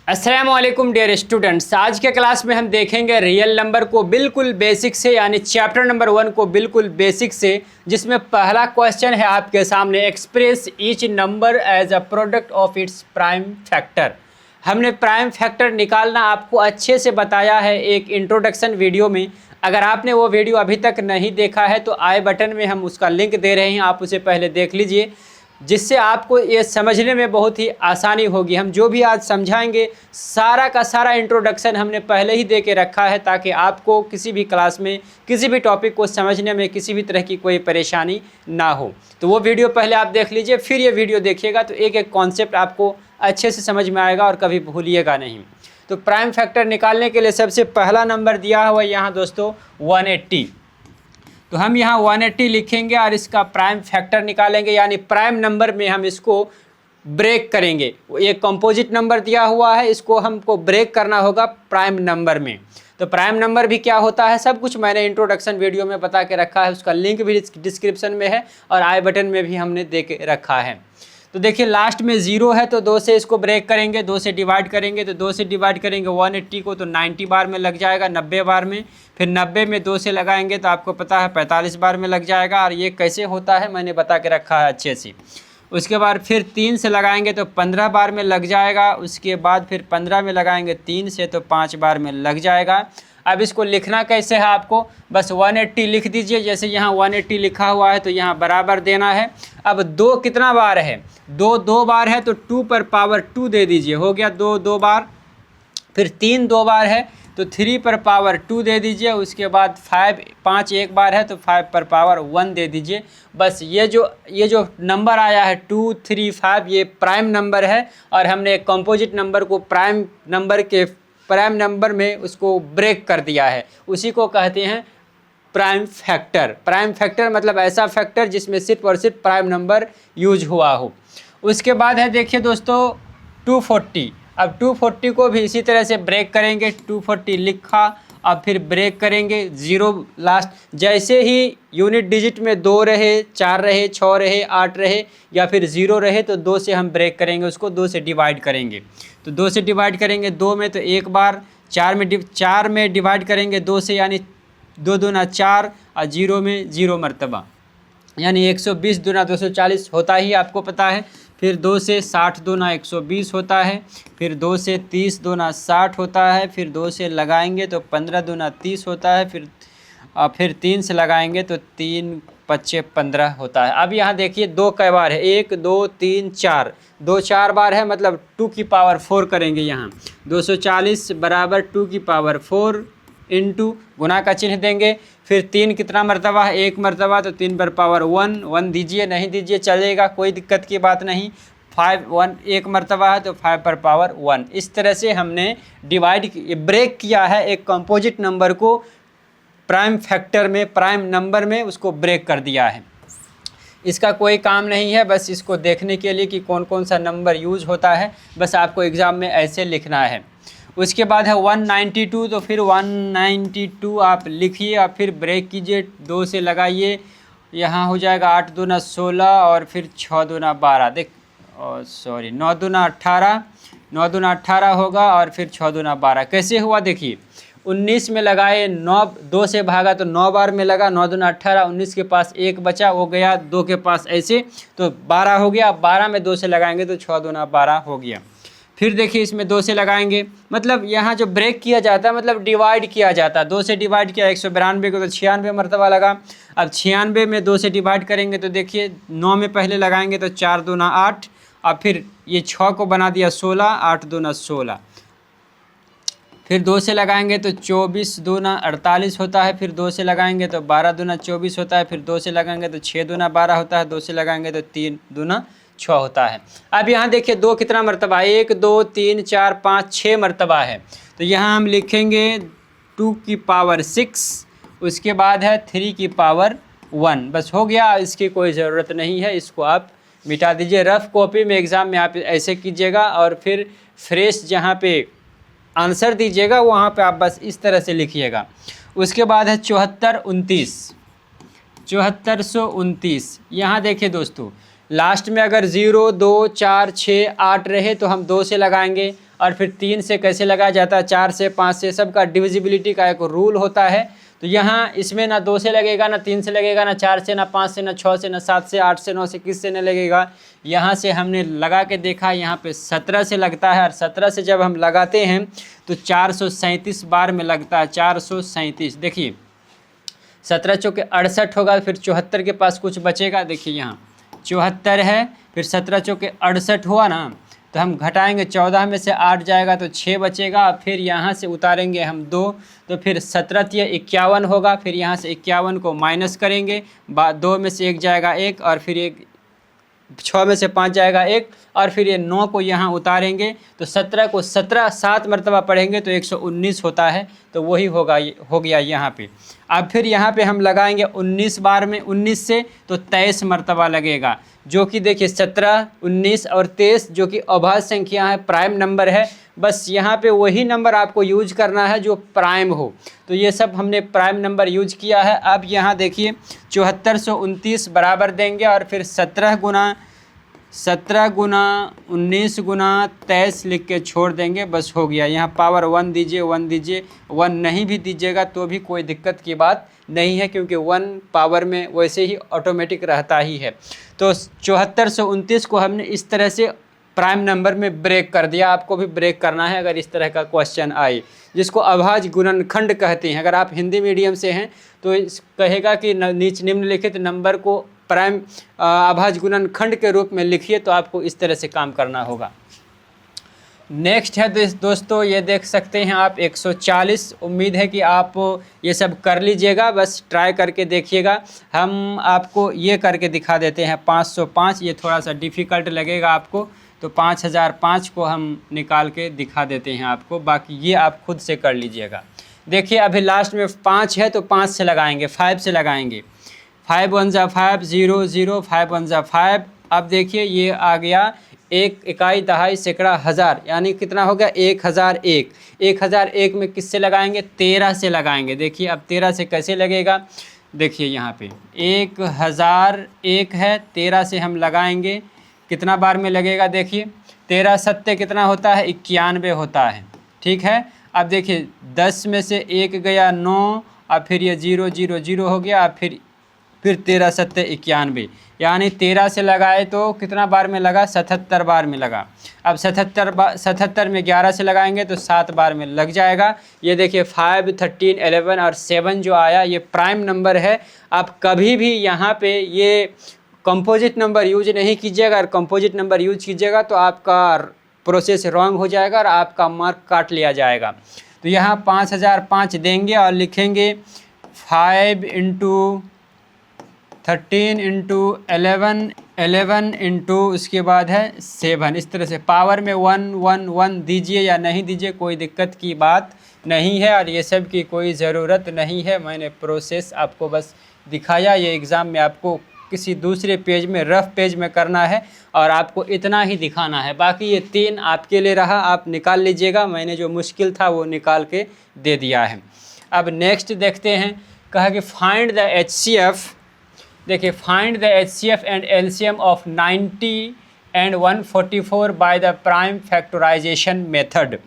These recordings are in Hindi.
अस्सलामुअलैकुम डियर स्टूडेंट्स, आज के क्लास में हम देखेंगे रियल नंबर को बिल्कुल बेसिक से, यानी चैप्टर नंबर 1 को बिल्कुल बेसिक से, जिसमें पहला क्वेश्चन है आपके सामने, express each number as a product of its prime factor. हमने प्राइम फैक्टर निकालना आपको अच्छे से बताया है एक इंट्रोडक्शन वीडियो में। अगर आपने वो वीडियो अभी तक नहीं देखा है तो आई बटन में हम उसका लिंक दे रहे हैं, आप उसे पहले देख लीजिए, जिससे आपको ये समझने में बहुत ही आसानी होगी। हम जो भी आज समझाएंगे सारा का सारा इंट्रोडक्शन हमने पहले ही दे के रखा है, ताकि आपको किसी भी क्लास में किसी भी टॉपिक को समझने में किसी भी तरह की कोई परेशानी ना हो। तो वो वीडियो पहले आप देख लीजिए, फिर ये वीडियो देखिएगा तो एक एक कॉन्सेप्ट आपको अच्छे से समझ में आएगा और कभी भूलिएगा नहीं। तो प्राइम फैक्टर निकालने के लिए सबसे पहला नंबर दिया हुआ यहाँ दोस्तों 180। तो हम यहाँ 180 लिखेंगे और इसका प्राइम फैक्टर निकालेंगे, यानी प्राइम नंबर में हम इसको ब्रेक करेंगे। एक कंपोजिट नंबर दिया हुआ है, इसको हमको ब्रेक करना होगा प्राइम नंबर में। तो प्राइम नंबर भी क्या होता है सब कुछ मैंने इंट्रोडक्शन वीडियो में बता के रखा है, उसका लिंक भी डिस्क्रिप्शन में है और आई बटन में भी हमने दे के रखा है। तो देखिए लास्ट में 0 है तो 2 से इसको ब्रेक करेंगे, 2 से डिवाइड करेंगे, तो 2 से डिवाइड करेंगे 180 को तो 90 बार में लग जाएगा, 90 बार में। फिर 90 में 2 से लगाएंगे तो आपको पता है 45 बार में लग जाएगा, और ये कैसे होता है मैंने बता के रखा है अच्छे से। उसके बाद फिर 3 से लगाएंगे तो 15 बार में लग जाएगा। उसके बाद फिर 15 में लगाएंगे 3 से तो 5 बार में लग जाएगा। अब इसको लिखना कैसे है, आपको बस 180 लिख दीजिए। जैसे यहाँ 180 लिखा हुआ है तो यहाँ बराबर देना है। अब 2 कितना बार है, 2 बार है तो 2 पर पावर 2 दे दीजिए, हो गया 2 बार। फिर 3 2 बार है तो 3 पर पावर 2 दे दीजिए। उसके बाद 5 एक बार है तो 5 पर पावर 1 दे दीजिए। बस ये जो नंबर आया है 2 3 5 ये प्राइम नंबर है, और हमने एक कंपोजिट नंबर को प्राइम नंबर में उसको ब्रेक कर दिया है, उसी को कहते हैं प्राइम फैक्टर। प्राइम फैक्टर मतलब ऐसा फैक्टर जिसमें सिर्फ और सिर्फ प्राइम नंबर यूज हुआ हो। उसके बाद है देखिए दोस्तों 240। अब 240 को भी इसी तरह से ब्रेक करेंगे, 240 लिखा अब फिर ब्रेक करेंगे 0 लास्ट। जैसे ही यूनिट डिजिट में 2 रहे, 4 रहे, 6 रहे, 8 रहे या फिर 0 रहे तो 2 से हम ब्रेक करेंगे, उसको 2 से डिवाइड करेंगे। तो 2 से डिवाइड करेंगे 2 में तो एक बार, 4 में डिवाइड करेंगे 2 से, यानी 2 दूना 4 और 0 में 0 मरतबा, यानी 120 दूना 240 होता ही आपको पता है। फिर 2 से 60 दूना 120 होता है। फिर 2 से 30 दूना 60 होता है। फिर 2 से लगाएंगे तो 15 दूना 30 होता है। फिर 3 से लगाएंगे तो 3 पच्चे 15 होता है। अब यहाँ देखिए 2 कै बार है, 1 2 3 4, 2 4 बार है, मतलब 2 की पावर 4 करेंगे यहाँ। 240 बराबर 2 की पावर 4 इंटू गुना का चिन्ह देंगे। फिर 3 कितना मरतबा है, 1 मरतबा, तो 3 पर पावर 1 दीजिए, नहीं दीजिए चलेगा, कोई दिक्कत की बात नहीं। 1 मरतबा है तो 5 पर पावर 1। इस तरह से हमने ब्रेक किया है एक कंपोजिट नंबर को प्राइम फैक्टर में, प्राइम नंबर में उसको ब्रेक कर दिया है। इसका कोई काम नहीं है, बस इसको देखने के लिए कि कौन कौन सा नंबर यूज होता है, बस आपको एग्ज़ाम में ऐसे लिखना है। उसके बाद है 192, तो फिर 192 आप लिखिए और फिर ब्रेक कीजिए, 2 से लगाइए, यहाँ हो जाएगा 8 दूना 16 और फिर 6 दूना 12, 9 दूना 18, 9 दूना 18 होगा और फिर 6 दूना 12। कैसे हुआ देखिए, 19 में लगाए 9, 2 से भागा तो 9 बार में लगा, 9 दूना 18, 19 के पास 1 बचा, वो गया 2 के पास ऐसे तो 12 हो गया। 12 में 2 से लगाएंगे तो 6 दूना 12 हो गया। फिर देखिए इसमें 2 से लगाएंगे, मतलब यहाँ जो ब्रेक किया जाता है मतलब डिवाइड किया जाता है। 2 से डिवाइड किया 192 को तो 96 मरतबा लगा। अब 96 में 2 से डिवाइड करेंगे तो देखिए 9 में पहले लगाएंगे तो 4 दूना 8, और फिर ये 6 को बना दिया 16, 8 दूना 16। फिर 2 से लगाएंगे तो 24 दूना 48 होता है। फिर 2 से लगाएंगे तो 12 दूना 24 होता है। फिर 2 से लगाएंगे तो 6 दूना 12 होता है। 2 से लगाएंगे तो 3 दूना 6 होता है। अब यहाँ देखिए 2 कितना मरतबा, 1 2 3 4 5 6 मरतबा है, तो यहाँ हम लिखेंगे 2 की पावर 6, उसके बाद है 3 की पावर 1, बस हो गया। इसकी कोई ज़रूरत नहीं है, इसको आप मिटा दीजिए। रफ़ कॉपी में एग्ज़ाम में आप ऐसे कीजिएगा और फिर फ्रेश जहाँ पे आंसर दीजिएगा वहाँ पे आप बस इस तरह से लिखिएगा। उसके बाद है 7429, 7429। यहाँ देखिए दोस्तों लास्ट में अगर 0, 2, 4, 6, 8 रहे तो हम 2 से लगाएंगे, और फिर 3 से कैसे लगाया जाता है, 4 से, 5 से, सबका डिविजिबिलिटी का एक रूल होता है। तो यहाँ इसमें ना 2 से लगेगा, ना 3 से लगेगा, ना 4 से, ना 5 से, ना 6 से, ना 7 से, 8 से, 9 से, किस से नहीं लगेगा। यहाँ से हमने लगा के देखा, यहाँ पे 17 से लगता है, और 17 से जब हम लगाते हैं तो 437 बार में लगता है, 437। देखिए 17 चौके 68 होगा, फिर 74 के पास कुछ बचेगा, देखिए यहाँ 74 है, फिर 17 चौके 68 हुआ ना, तो हम घटाएंगे, 14 में से 8 जाएगा तो 6 बचेगा, फिर यहाँ से उतारेंगे हम 2, तो फिर 17 या 51 होगा, फिर यहाँ से 51 को माइनस करेंगे, 2 में से 1 जाएगा 1, और फिर 6 में से 5 जाएगा 1, और फिर ये 9 को यहाँ उतारेंगे, तो 17 को 7 मरतबा पढ़ेंगे तो 119 होता है, तो वही होगा, हो गया यहाँ पे। अब फिर यहाँ पे हम लगाएंगे 19 बार में, 19 से तो 23 मरतबा लगेगा, जो कि देखिए 17, 19 और 23 जो कि अभाज्य संख्या है, प्राइम नंबर है। बस यहाँ पे वही नंबर आपको यूज करना है जो प्राइम हो, तो ये सब हमने प्राइम नंबर यूज किया है। अब यहाँ देखिए 7429 बराबर देंगे, और फिर 17 गुना 19 गुना 23 लिख के छोड़ देंगे, बस हो गया। यहाँ पावर 1 दीजिए, 1 दीजिए, 1 नहीं भी दीजिएगा तो भी कोई दिक्कत की बात नहीं है, क्योंकि 1 पावर में वैसे ही ऑटोमेटिक रहता ही है। तो 7429 को हमने इस तरह से प्राइम नंबर में ब्रेक कर दिया। आपको भी ब्रेक करना है अगर इस तरह का क्वेश्चन आए, जिसको अभाज्य गुणनखंड कहते हैं। अगर आप हिंदी मीडियम से हैं तो कहेगा कि निम्नलिखित नंबर को प्राइम अभाज्य गुणनखंड के रूप में लिखिए, तो आपको इस तरह से काम करना होगा। नेक्स्ट है दोस्तों, ये देख सकते हैं आप 140। उम्मीद है कि आप ये सब कर लीजिएगा, बस ट्राई करके देखिएगा। हम आपको ये करके दिखा देते हैं 505, ये थोड़ा सा डिफ़िकल्ट लगेगा आपको, तो 5005 को हम निकाल के दिखा देते हैं आपको, बाकी ये आप खुद से कर लीजिएगा। देखिए अभी लास्ट में 5 है तो 5 से लगाएंगे, 5 से लगाएंगे, 5 1 जा 5, 0 0, 5 1 जा 5। अब देखिए ये आ गया 1 इकाई दहाई सैकड़ा हज़ार, यानी कितना हो गया 1001। 1001 में किससे लगाएंगे, 13 से लगाएंगे। देखिए अब 13 से कैसे लगेगा, देखिए यहाँ पे 1001 है, 13 से हम लगाएंगे, कितना बार में लगेगा, देखिए 13 सत्ते कितना होता है, 91 होता है, ठीक है। अब देखिए 10 में से 1 गया 9, अब फिर ये 0 0 0 हो गया, अब फिर 13 सत्ते 91, यानी 13 से लगाए तो कितना बार में लगा, 77 बार में लगा। अब 77 में 11 से लगाएंगे तो 7 बार में लग जाएगा। ये देखिए 5, 13, 11 और 7 जो आया ये प्राइम नंबर है। आप कभी भी यहाँ पे ये कंपोजिट नंबर यूज नहीं कीजिएगा, और कंपोजिट नंबर यूज कीजिएगा तो आपका प्रोसेस रॉन्ग हो जाएगा और आपका मार्क काट लिया जाएगा। तो यहाँ 5005 देंगे और लिखेंगे 5 × 13 × 11, 11 इंटू उसके बाद है 7। इस तरह से पावर में 1 1 1 दीजिए या नहीं दीजिए, कोई दिक्कत की बात नहीं है, और ये सब की कोई ज़रूरत नहीं है। मैंने प्रोसेस आपको बस दिखाया। ये एग्ज़ाम में आपको किसी दूसरे पेज में, रफ पेज में करना है, और आपको इतना ही दिखाना है। बाकी ये 3 आपके लिए रहा, आप निकाल लीजिएगा। मैंने जो मुश्किल था वो निकाल के दे दिया है। अब नेक्स्ट देखते हैं, कहा कि फाइंड द HCF। देखिए find the HCF and LCM of 90 and 144 by the prime factorisation method.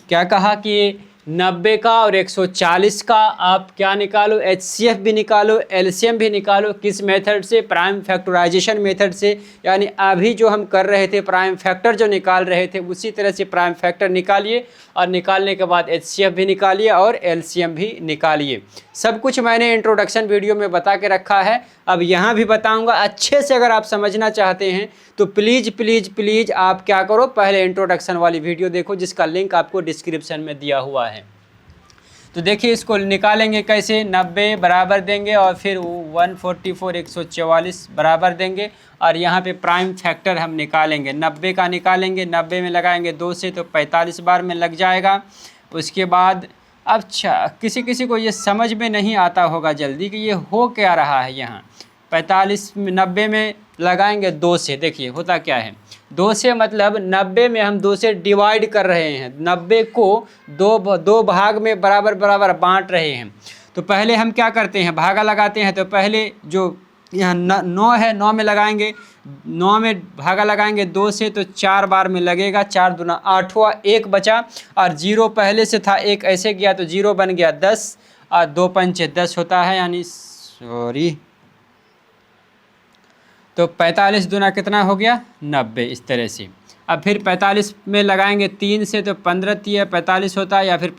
क्या कहा कि 90 का और 140 का आप क्या निकालो, HCF भी निकालो, LCM भी निकालो। किस मेथड से, प्राइम फैक्टराइजेशन मेथड से। यानी अभी जो हम कर रहे थे, प्राइम फैक्टर जो निकाल रहे थे, उसी तरह से प्राइम फैक्टर निकालिए, और निकालने के बाद HCF भी निकालिए और LCM भी निकालिए। सब कुछ मैंने इंट्रोडक्शन वीडियो में बता के रखा है, अब यहाँ भी बताऊँगा। अच्छे से अगर आप समझना चाहते हैं तो प्लीज़ प्लीज़ प्लीज़ आप क्या करो, पहले इंट्रोडक्शन वाली वीडियो देखो, जिसका लिंक आपको डिस्क्रिप्शन में दिया हुआ है। तो देखिए इसको निकालेंगे कैसे, 90 बराबर देंगे और फिर 144 144 बराबर देंगे, और यहाँ पे प्राइम फैक्टर हम निकालेंगे। 90 का निकालेंगे, 90 में लगाएंगे 2 से तो 45 बार में लग जाएगा। उसके बाद अच्छा किसी किसी को ये समझ में नहीं आता होगा जल्दी कि ये हो क्या रहा है। यहाँ 45 में 90 में लगाएंगे 2 से, देखिए होता क्या है, 2 से मतलब 90 में हम 2 से डिवाइड कर रहे हैं, 90 को दो भाग में बराबर बराबर बांट रहे हैं। तो पहले हम क्या करते हैं, भागा लगाते हैं। तो पहले जो यहाँ 9 है, 9 में लगाएंगे, 9 में भागा लगाएंगे 2 से तो 4 बार में लगेगा, 4 दूना 8 हुआ, 1 बचा और 0 पहले से था, 1 ऐसे गया तो 0 बन गया 10 और 2 पंचे 10 होता है, यानी सॉरी तो 45 दूना कितना हो गया 90। इस तरह से अब फिर 45 में लगाएंगे 3 से तो 15 तिया 45 होता है, या फिर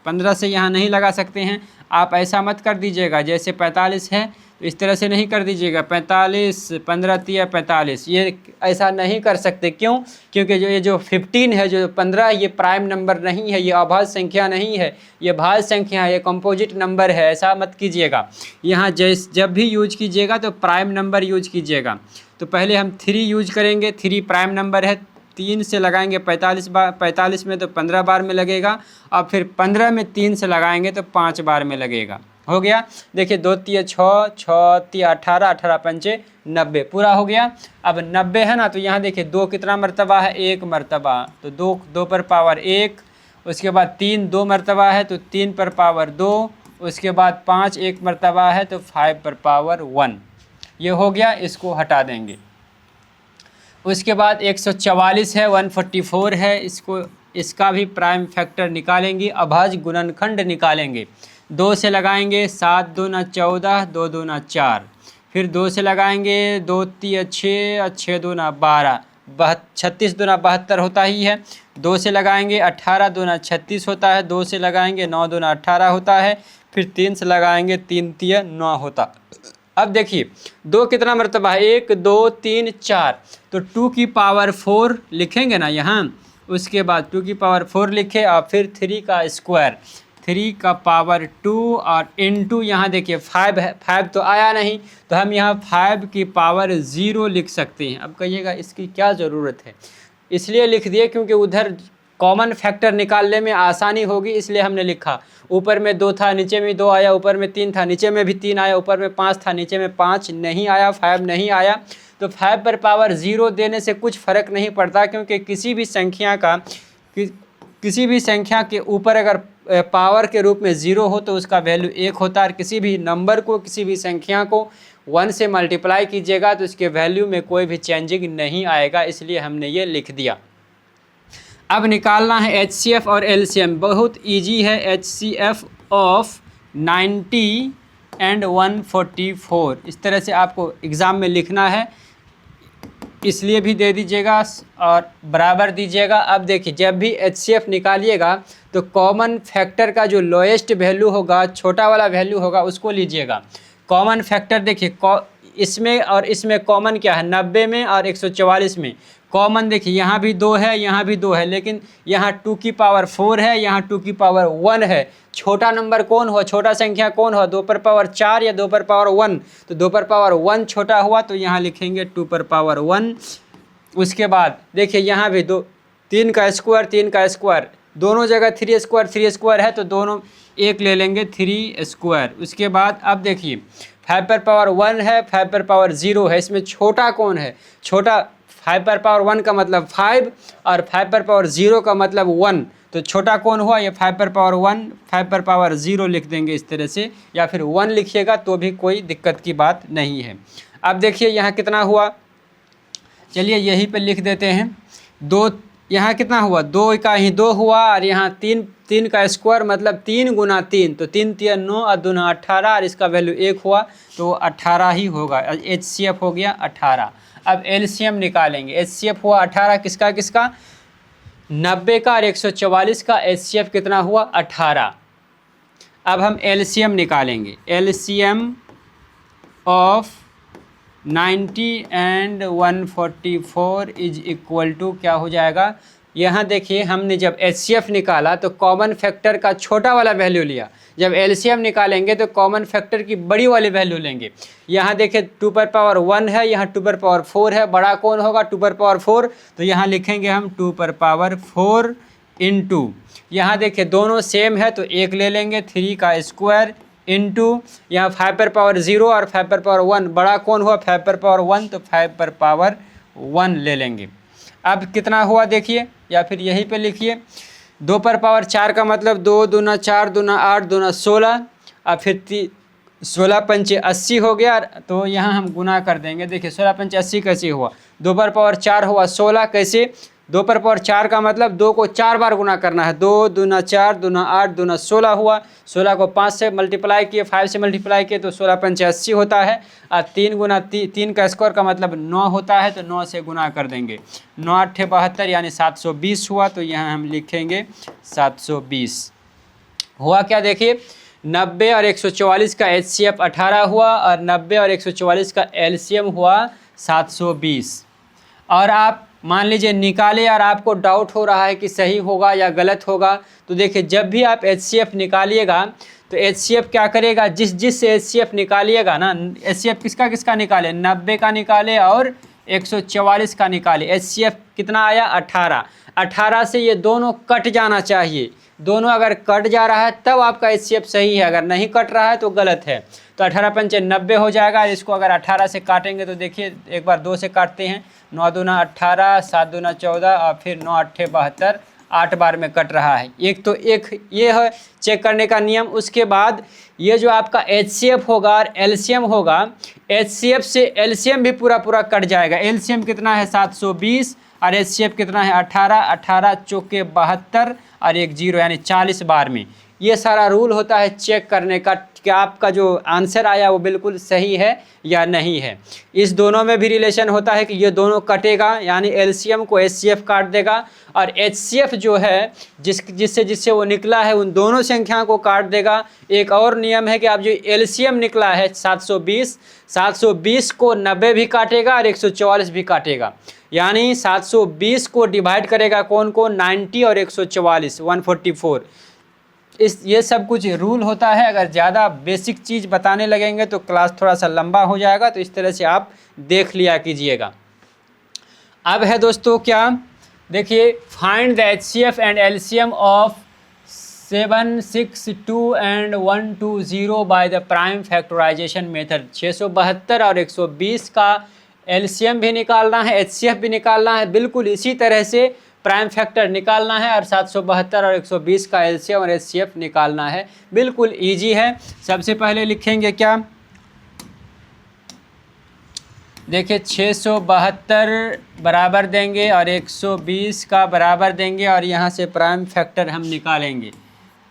15 से यहाँ नहीं लगा सकते हैं। आप ऐसा मत कर दीजिएगा, जैसे 45 है तो इस तरह से नहीं कर दीजिएगा 45 15 तिया 45, ये ऐसा नहीं कर सकते। क्यों? क्योंकि जो ये जो 15 है, जो 15 ये प्राइम नंबर नहीं है, ये अभाज्य संख्या नहीं है, ये भाज्य संख्या है, ये कंपोजिट नंबर है, ऐसा मत कीजिएगा। यहाँ जब भी यूज कीजिएगा तो प्राइम नंबर यूज कीजिएगा। तो पहले हम 3 यूज करेंगे, 3 प्राइम नंबर है, 3 से लगाएंगे 45 बार, 45 में तो 15 बार में लगेगा, और फिर 15 में 3 से लगाएंगे तो 5 बार में लगेगा। हो गया, देखिए 2 तिया 6, 6 तिया 18, 18 पंचे 90, पूरा हो गया। अब 90 है ना, तो यहाँ देखिए 2 कितना मर्तबा है, 1 मर्तबा, तो 2 पर पावर 1, उसके बाद 3 2 मर्तबा है तो 3 पर पावर 2, उसके बाद 5 1 मर्तबा है तो 5 पर पावर 1। ये हो गया, इसको हटा देंगे। उसके बाद 144 है, 144 है, इसका भी प्राइम फैक्टर निकालेंगे, अभाज्य गुणनखंड निकालेंगे। 2 से लगाएंगे 7 दूना 14, 2 दूना 4, फिर 2 से लगाएंगे 2 तिया 6, 6 दूना 12, 36 दूना 72 होता ही है। 2 से लगाएंगे 18 दूना 36 होता है, 2 से लगाएंगे 9 दूना 18 होता है, फिर 3 से लगाएंगे 3 तिया 9 होता। अब देखिए 2 कितना मर्तबा है, 1 2 3 4, तो 2 की पावर 4 लिखेंगे ना यहाँ, उसके बाद 2 की पावर 4 लिखे और फिर 3 का स्क्वायर, 3 का पावर 2 और इनटू यहाँ देखिए 5 है, 5 तो आया नहीं तो हम यहाँ 5 की पावर 0 लिख सकते हैं। अब कहिएगा इसकी क्या ज़रूरत है, इसलिए लिख दिए क्योंकि उधर कॉमन फैक्टर निकालने में आसानी होगी, इसलिए हमने लिखा। ऊपर में 2 था, नीचे में 2 आया, ऊपर में 3 था, नीचे में भी 3 आया, ऊपर में 5 था, नीचे में 5 नहीं आया, 5 नहीं आया। तो 5 पर पावर 0 देने से कुछ फ़र्क नहीं पड़ता, क्योंकि किसी भी संख्या के ऊपर अगर पावर के रूप में 0 हो तो उसका वैल्यू 1 होता है। और किसी भी नंबर को, किसी भी संख्या को 1 से मल्टीप्लाई कीजिएगा तो उसके वैल्यू में कोई भी चेंजिंग नहीं आएगा, इसलिए हमने ये लिख दिया। अब निकालना है HCF और LCM, बहुत इजी है। HCF ऑफ 90 एंड 144, इस तरह से आपको एग्ज़ाम में लिखना है, इसलिए भी दे दीजिएगा और बराबर दीजिएगा। अब देखिए जब भी HCF निकालिएगा तो कॉमन फैक्टर का जो लोएस्ट वैल्यू होगा, छोटा वाला वैल्यू होगा, उसको लीजिएगा। कॉमन फैक्टर देखिए इसमें और इसमें कॉमन क्या है, 90 में और 144 में कॉमन देखिए, यहाँ भी 2 है, यहाँ भी 2 है, लेकिन यहाँ 2 की पावर 4 है, यहाँ 2 की पावर 1 है। छोटा नंबर कौन हो, छोटा संख्या कौन हो, 2 पर पावर 4 या 2 पर पावर 1, तो 2 पर पावर 1 छोटा हुआ तो यहाँ लिखेंगे 2 पर पावर 1। उसके बाद देखिए यहाँ भी 3 का स्क्वायर, दोनों जगह 3 स्क्वायर है तो दोनों एक ले लेंगे 3 स्क्वायर। उसके बाद अब देखिए 5 पर पावर 1 है, 5 पर पावर 0 है, इसमें छोटा कौन है, छोटा 5 पर पावर 1 का मतलब 5 और 5 पर पावर 0 का मतलब 1, तो छोटा कौन हुआ, ये 5 पर पावर 1, 5 पर पावर 0 लिख देंगे इस तरह से, या फिर 1 लिखिएगा तो भी कोई दिक्कत की बात नहीं है। अब देखिए यहाँ कितना हुआ, चलिए यहीं पे लिख देते हैं। 2 यहाँ कितना हुआ, 2 का ही 2 हुआ, और यहाँ 3 का स्क्वायर मतलब 3 गुना 3, तो 3 तिया 9 और 2 18, और इसका वैल्यू 1 हुआ तो 18 ही होगा। HCF हो गया 18। अब LCM निकालेंगे। HCF हुआ 18, किसका किसका, 90 का और 144 का। HCF कितना हुआ 18। अब हम LCM निकालेंगे। LCM of 90 and 144 is equal to क्या हो जाएगा, यहाँ देखिए हमने जब HCF निकाला तो कॉमन फैक्टर का छोटा वाला वैल्यू लिया, जब LCM निकालेंगे तो कॉमन फैक्टर की बड़ी वाली वैल्यू लेंगे। यहाँ देखिए 2 पर पावर 1 है, यहाँ 2 पर पावर 4 है, बड़ा कौन होगा 2 पर पावर 4, तो यहाँ लिखेंगे हम 2 पर पावर 4 इंटू, यहाँ देखिए दोनों सेम है तो 1 ले लेंगे, 3 का स्क्वायर इंटू, यहाँ 5 पर पावर 0 और 5 पर पावर 1, बड़ा कौन हुआ 5 पर पावर 1, तो 5 पर पावर 1 ले लेंगे। अब कितना हुआ देखिए, या फिर यहीं पे लिखिए, 2 पर पावर 4 का मतलब 2 दूना 4 दूना 8 दूना 16, और फिर 16 पंचे 80 हो गया, तो यहाँ हम गुना कर देंगे। देखिए 16 पंचे 80 कैसे हुआ, 2 पर पावर 4 हुआ 16, कैसे 2 पर पावर 4 का मतलब 2 को 4 बार गुना करना है, 2 दूना 4 दूना 8 दूना 16 हुआ, 16 को 5 से मल्टीप्लाई किए, 5 से मल्टीप्लाई किए तो 16 पंचे 80 होता है, और 3 गुना 3 का स्क्वायर का मतलब 9 होता है, तो 9 से गुना कर देंगे, 9 8 72 यानी 720 हुआ, तो यहाँ हम लिखेंगे 720 हुआ। क्या देखिए 90 और 144 का HCF 18 हुआ, और 90 और 144 का LCM हुआ 720। और आप मान लीजिए निकाले और आपको डाउट हो रहा है कि सही होगा या गलत होगा, तो देखिए जब भी आप HCF निकालिएगा तो HCF क्या करेगा, जिस HCF निकालिएगा ना, HCF किसका किसका निकाले, 90 का निकाले और 144 का निकाले। HCF कितना आया 18, 18 से ये दोनों कट जाना चाहिए, दोनों अगर कट जा रहा है तब आपका HCF सही है, अगर नहीं कट रहा है तो गलत है। तो 18 पंचे 90 हो जाएगा, इसको अगर 18 से काटेंगे तो देखिए एक बार 2 से काटते हैं, 9 दूना 18, 7 दूना 14 और फिर 9 8 72, 8 बार में कट रहा है। एक ये है चेक करने का नियम। उसके बाद ये जो आपका HCF होगा और LCM होगा, HCF से LCM भी पूरा पूरा कट जाएगा। LCM कितना है 720 और HCF कितना है 18, 18 चौके 72 और 1 0 यानी 40 बार में। ये सारा रूल होता है चेक करने का कि आपका जो आंसर आया वो बिल्कुल सही है या नहीं है। इस दोनों में भी रिलेशन होता है कि ये दोनों कटेगा, यानी LCM को HCF काट देगा, और HCF जो है जिससे वो निकला है उन दोनों संख्याओं को काट देगा। एक और नियम है कि आप जो LCM निकला है 720 को 90 भी काटेगा और 144 भी काटेगा, यानी 720 को डिवाइड करेगा कौन कौन, 90 और 144, 144। ये सब कुछ रूल होता है। अगर ज़्यादा बेसिक चीज़ बताने लगेंगे तो क्लास थोड़ा सा लंबा हो जाएगा, तो इस तरह से आप देख लिया कीजिएगा। अब है दोस्तों क्या, देखिए find the HCF and LCM of 762 and 120 by the prime factorisation method. 672 और 120 का LCM भी निकालना है, HCF भी निकालना है, बिल्कुल इसी तरह से प्राइम फैक्टर निकालना है, और 772 और 120 का LCM और HCF निकालना है। बिल्कुल इजी है। सबसे पहले लिखेंगे क्या, देखिए 672 बराबर देंगे और 120 का बराबर देंगे, और यहाँ से प्राइम फैक्टर हम निकालेंगे।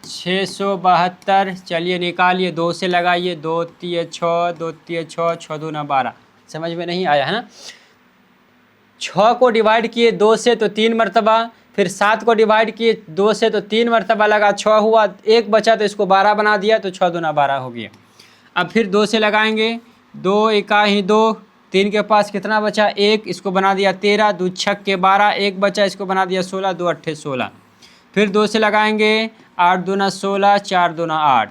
672 चलिए निकालिए, 2 से लगाइए, 2 3 6, 2 3 6, 6 दूना 12। समझ में नहीं आया है ना। 6 को डिवाइड किए 2 से तो 3 मरतबा, फिर 7 को डिवाइड किए 2 से तो 3 मरतबा लगा, 6 हुआ, 1 बचा तो इसको 12 बना दिया, तो 6 दूना 12 हो गया। अब फिर 2 से लगाएंगे, 2 एका ही 2, 3 के पास कितना बचा 1, इसको बना दिया 13, 2 छक के 12, 1 बचा इसको बना दिया 16, 2 अट्ठे 16। फिर 2 से लगाएंगे, 8 दूना 16, 4 दूना 8,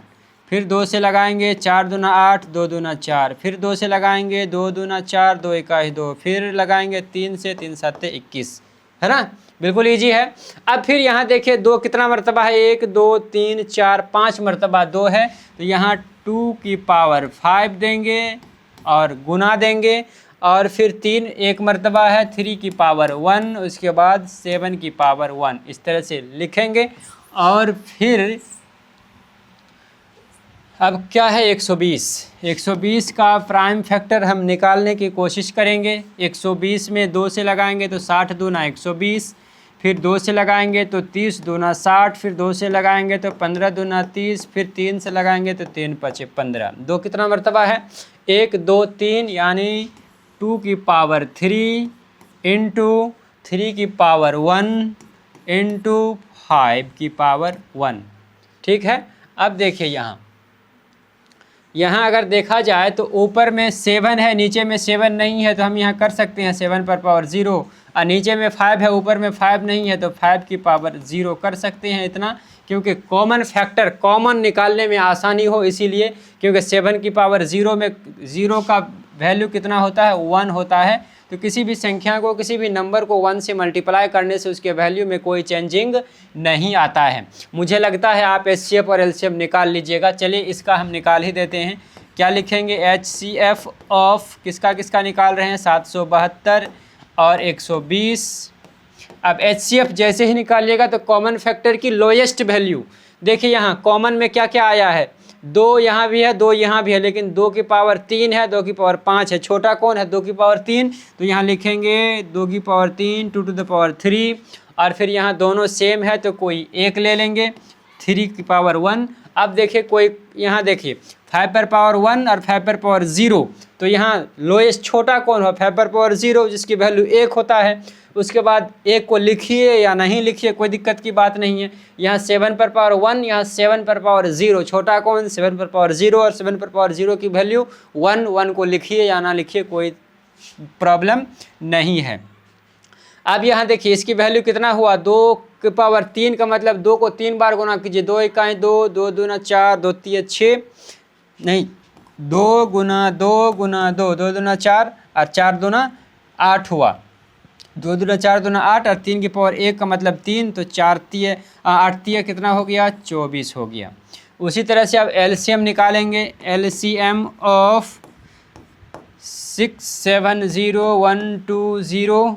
फिर 2 से लगाएंगे, 4 दूना 8, 2 दूना 4, फिर 2 से लगाएंगे, 2 दूना 4, 2 एका ही 2, फिर लगाएंगे 3 से, 3 7 21, है ना। बिल्कुल इजी है। अब फिर यहाँ देखिए 2 कितना मरतबा है, 1 2 3 4 5 मरतबा 2 है, तो यहाँ 2 की पावर 5 देंगे और गुना देंगे, और फिर 3 एक मरतबा है, 3 की पावर 1, उसके बाद 7 की पावर 1, इस तरह से लिखेंगे। और फिर अब क्या है 120 का प्राइम फैक्टर हम निकालने की कोशिश करेंगे। 120 में 2 से लगाएंगे तो 60 दूना 120, फिर 2 से लगाएंगे तो 30 दूना 60, फिर 2 से लगाएंगे तो 15 दूना 30, फिर 3 से लगाएंगे तो 3 5 15। 2 कितना मरतबा है, 1 2 3, यानी 2 की पावर 3 इंटू 3 की पावर 1 इंटू 5 की पावर 1। ठीक है। अब देखिए यहाँ अगर देखा जाए तो ऊपर में 7 है, नीचे में 7 नहीं है, तो हम यहाँ कर सकते हैं 7 पर पावर 0, और नीचे में 5 है, ऊपर में 5 नहीं है, तो 5 की पावर 0 कर सकते हैं। इतना क्योंकि कॉमन फैक्टर कॉमन निकालने में आसानी हो इसीलिए, क्योंकि 7 की पावर 0 में 0 का वैल्यू कितना होता है 1 होता है, तो किसी भी संख्या को किसी भी नंबर को 1 से मल्टीप्लाई करने से उसके वैल्यू में कोई चेंजिंग नहीं आता है। मुझे लगता है आप HCF और LCM निकाल लीजिएगा। चलिए इसका हम निकाल ही देते हैं। क्या लिखेंगे, HCF ऑफ किसका किसका निकाल रहे हैं, 772 और 120। अब HCF जैसे ही निकालिएगा तो कॉमन फैक्टर की लोएस्ट वैल्यू देखिए, यहाँ कॉमन में क्या क्या आया है, 2 यहाँ भी है, 2 यहाँ भी है, लेकिन 2 की पावर 3 है, 2 की पावर 5 है। छोटा कौन है? 2 की पावर 3। तो यहाँ लिखेंगे 2 की पावर 3 2 टू द पावर 3, और फिर यहाँ दोनों सेम है तो कोई एक ले लेंगे, 3 की पावर 1। अब देखिए कोई यहाँ देखिए 5 पर पावर 1 और 5 पर पावर 0, तो यहाँ लोएस्ट छोटा कौन हो? 5 पर पावर 0, जिसकी वैल्यू 1 होता है। उसके बाद 1 को लिखिए या नहीं लिखिए, कोई दिक्कत की बात नहीं है। यहाँ 7 पर पावर 1, यहाँ 7 पर पावर 0, छोटा कौन? 7 पर पावर 0, और 7 पर पावर 0 की वैल्यू 1। 1 को लिखिए या ना लिखिए, कोई प्रॉब्लम नहीं है। अब यहाँ देखिए इसकी वैल्यू कितना हुआ? 2 की पावर 3 का मतलब 2 को 3 बार गुना कीजिए। 2 इकाई 2, 2 दूना 4, 2 तिया 6, नहीं 2 गुना 2 गुना 2, 2 दूना 4 और 4 दूना 8 हुआ। 2 दूना 4 दूना 8 और 3 की पावर 1 का मतलब 3, तो 4 तिया 8 तिया कितना हो गया? 24 हो गया। उसी तरह से अब एलसीएम निकालेंगे। LCM of 670,120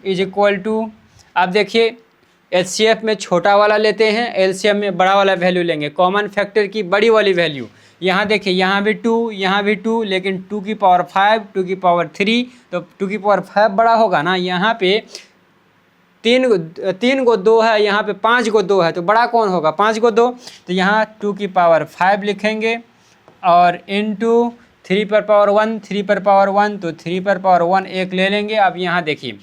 is equal to, अब देखिए एचसीएफ में छोटा वाला लेते हैं, एलसीएम में बड़ा वाला वैल्यू लेंगे, कॉमन फैक्टर की बड़ी वाली वैल्यू। यहाँ देखिए यहाँ भी 2, यहाँ भी 2, लेकिन 2 की पावर 5, 2 की पावर 3, तो 2 की पावर 5 बड़ा होगा ना। यहाँ पे 3 को 2 है, यहाँ पे 5 को 2 है, तो बड़ा कौन होगा? 5 को 2, तो यहाँ 2 की पावर 5 लिखेंगे, और इनटू 3 पर पावर 1, 3 पर पावर 1, तो 3 पर पावर 1 एक ले लेंगे। अब यहाँ देखिए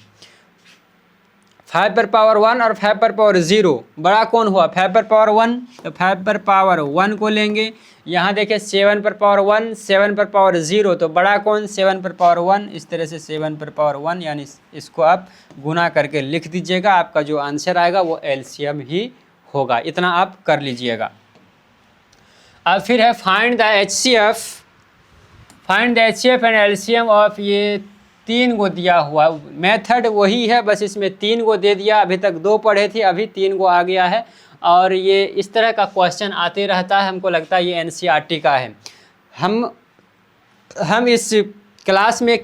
5 पर पावर 1 और 5 पर पावर 0, बड़ा कौन हुआ? 5 पर पावर 1, तो 5 पर पावर 1 को लेंगे। यहाँ देखिए 7 पर पावर 1, 7 पर पावर 0, तो बड़ा कौन? 7 पर पावर 1। इस तरह से 7 पर पावर 1, यानी इसको आप गुना करके लिख दीजिएगा, आपका जो आंसर आएगा वो एलसीएम ही होगा। इतना आप कर लीजिएगा। अब फिर है find the HCF, find the HCF and LCM of, ये 3 को दिया हुआ। मेथड वही है, बस इसमें 3 को दे दिया। अभी तक 2 पढ़े थे, अभी 3 को आ गया है, और ये इस तरह का क्वेश्चन आते रहता है। हमको लगता है ये एनसीईआरटी का है। हम इस क्लास में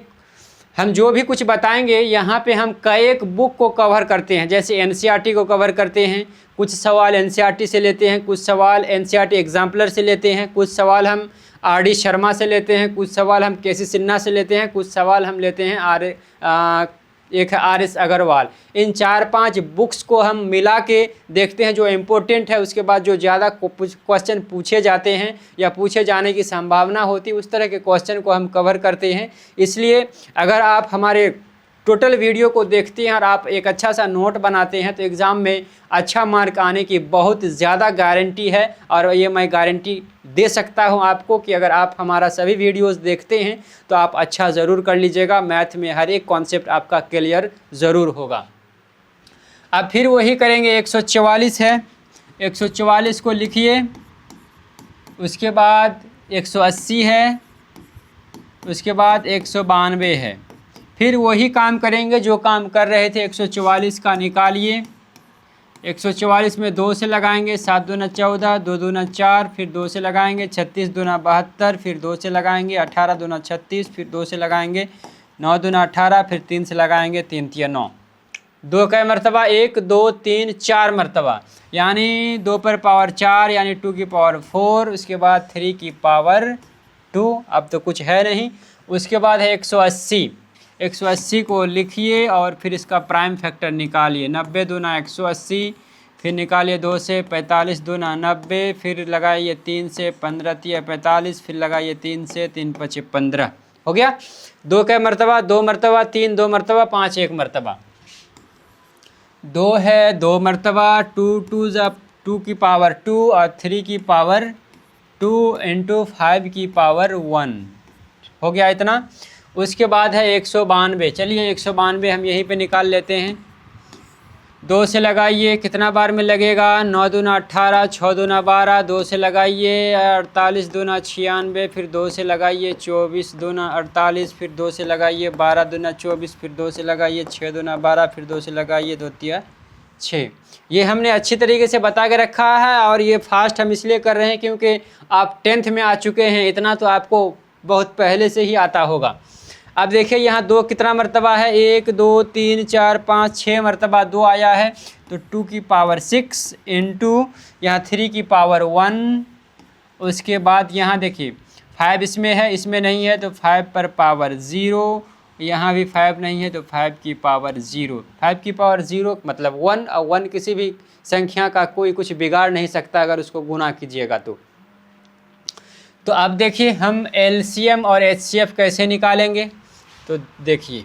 हम जो भी कुछ बताएंगे यहाँ पे हम कई एक बुक को कवर करते हैं। जैसे एनसीईआरटी को कवर करते हैं, कुछ सवाल एनसीईआरटी से लेते हैं, कुछ सवाल एनसीईआरटी एग्जाम्पलर से लेते हैं, कुछ सवाल हम आर.डी. शर्मा से लेते हैं, कुछ सवाल हम के.सी. सिन्हा से लेते हैं, कुछ सवाल हम लेते हैं एक है आर.एस. अग्रवाल। इन 4-5 बुक्स को हम मिला के देखते हैं जो इम्पोर्टेंट है, उसके बाद जो ज़्यादा क्वेश्चन पूछे जाते हैं या पूछे जाने की संभावना होती है, उस तरह के क्वेश्चन को हम कवर करते हैं। इसलिए अगर आप हमारे टोटल वीडियो को देखते हैं और आप एक अच्छा सा नोट बनाते हैं तो एग्ज़ाम में अच्छा मार्क आने की बहुत ज़्यादा गारंटी है। और ये मैं गारंटी दे सकता हूं आपको कि अगर आप हमारा सभी वीडियोस देखते हैं तो आप अच्छा ज़रूर कर लीजिएगा। मैथ में हर एक कॉन्सेप्ट आपका क्लियर ज़रूर होगा। अब फिर वही करेंगे, 144 है, 144 को लिखिए, उसके बाद 180 है, उसके बाद 192 है। फिर वही काम करेंगे जो काम कर रहे थे। 144 का निकालिए, 144 में 2 से लगाएंगे, 7 दूना 14, 2 दूना 4, फिर 2 से लगाएंगे, 36 दूना 72, फिर 2 से लगाएंगे, 18 दूना 36, फिर 2 से लगाएंगे, 9 दूना 18, फिर 3 से लगाएंगे, 3 तिया 9। 2 का मरतबा 1 2 3 4 मरतबा, यानी 2 पर पावर 4, यानी 2 की पावर 4, उसके बाद 3 की पावर 2, अब तो कुछ है नहीं। उसके बाद है 180, 180 को लिखिए और फिर इसका प्राइम फैक्टर निकालिए। 90 दूना 180, फिर निकालिए 2 से, 45 दूना 90, फिर लगाइए 3 से, 15 तिया 45, फिर लगाइए 3 से, 3 5 15, हो गया। 2 का मरतबा 2 मरतबा, 3 2 मरतबा, 5 1 मरतबा, 2 है 2 मरतबा, 2 2 2 की पावर 2 और 3 की पावर 2 इंटू 5 की पावर 1, हो गया इतना। उसके बाद है 192, चलिए 192 हम यहीं पे निकाल लेते हैं। 2 से लगाइए, कितना बार में लगेगा, 9 दूना 18, 6 दूना 12, 2 से लगाइए, 48 दूना 96, फिर 2 से लगाइए, 24 दूना 48, फिर 2 से लगाइए, 12 दूना 24, फिर 2 से लगाइए, 6 दूना 12, फिर 2 से लगाइए, 2 तिया 6। ये हमने अच्छी तरीके से बता के रखा है, और ये फास्ट हम इसलिए कर रहे हैं क्योंकि आप 10th में आ चुके हैं, इतना तो आपको बहुत पहले से ही आता होगा। अब देखिए यहाँ 2 कितना मरतबा है, 1 2 3 4 5 6 मरतबा 2 आया है, तो 2 की पावर 6 इंटू यहाँ 3 की पावर 1, उसके बाद यहाँ देखिए 5 इसमें है, इसमें नहीं है तो 5 पर पावर 0, यहाँ भी 5 नहीं है तो 5 की पावर 0। 5 की पावर 0 मतलब 1, और 1 किसी भी संख्या का कोई कुछ बिगाड़ नहीं सकता अगर उसको गुना कीजिएगा तो अब देखिए हम एलसीएम और एचसीएफ कैसे निकालेंगे। तो देखिए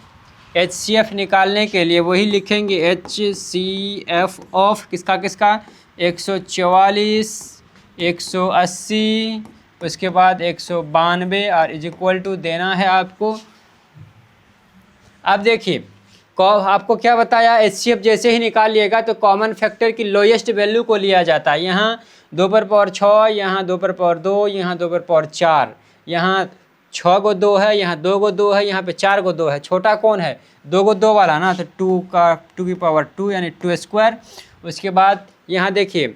एचसीएफ निकालने के लिए वही लिखेंगे, एचसीएफ ऑफ किसका किसका 144, 180, उसके बाद 192 और इज इक्वल टू देना है आपको। अब देखिए आपको क्या बताया, एचसीएफ जैसे ही निकाल लिएगा तो कॉमन फैक्टर की लोएस्ट वैल्यू को लिया जाता है। यहाँ 2 पर पावर 6, यहाँ 2 पर पावर 2, यहाँ 2 पर पावर 4, यहाँ 6 को 2 है, यहाँ 2 को 2 है, यहाँ पे 4 को 2 है। छोटा कौन है 2 को 2 वाला ना, तो 2 की पावर 2 यानी 2 स्क्वायर। उसके बाद यहाँ देखिए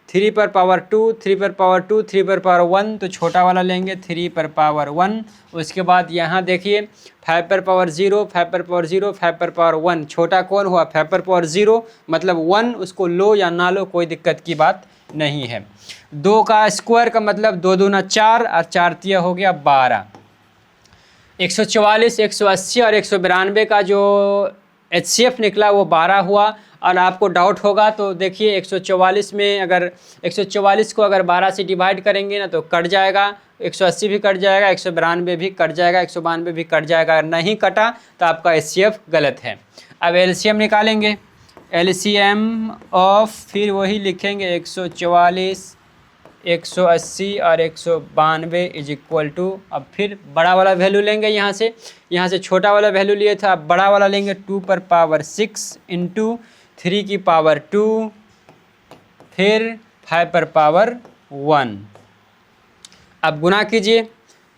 3 पर पावर 2, 3 पर पावर 2, 3 पर पावर 1, तो छोटा वाला लेंगे 3 पर पावर 1। उसके बाद यहाँ देखिए 5 पर पावर 0, 5 पर पावर 0, 5 पर पावर 1, छोटा कौन हुआ 5 पर पावर 0 मतलब 1, उसको लो या ना लो कोई दिक्कत की बात नहीं है। 2 का स्क्वायर का मतलब 2 दूना 4 और 4 तिया हो गया 12। 144, 180 और 192 का जो एचसीएफ निकला वो 12 हुआ। और आपको डाउट होगा तो देखिए 144 में अगर 144 को अगर 12 से डिवाइड करेंगे ना तो कट जाएगा, 180 भी कट जाएगा, 192 भी कट जाएगा, 192 भी कट जाएगा। अगर नहीं कटा तो आपका एचसीएफ गलत है। अब एलसीएम निकालेंगे, एलसीएम ऑफ फिर वही लिखेंगे 144, 180 और 192 इज इक्वल टू, अब फिर बड़ा वाला वैल्यू लेंगे यहाँ से छोटा वाला वैल्यू लिए था, अब बड़ा वाला लेंगे 2 पर पावर 6 इंटू 3 की पावर 2 फिर 5 पर पावर 1। अब गुना कीजिए,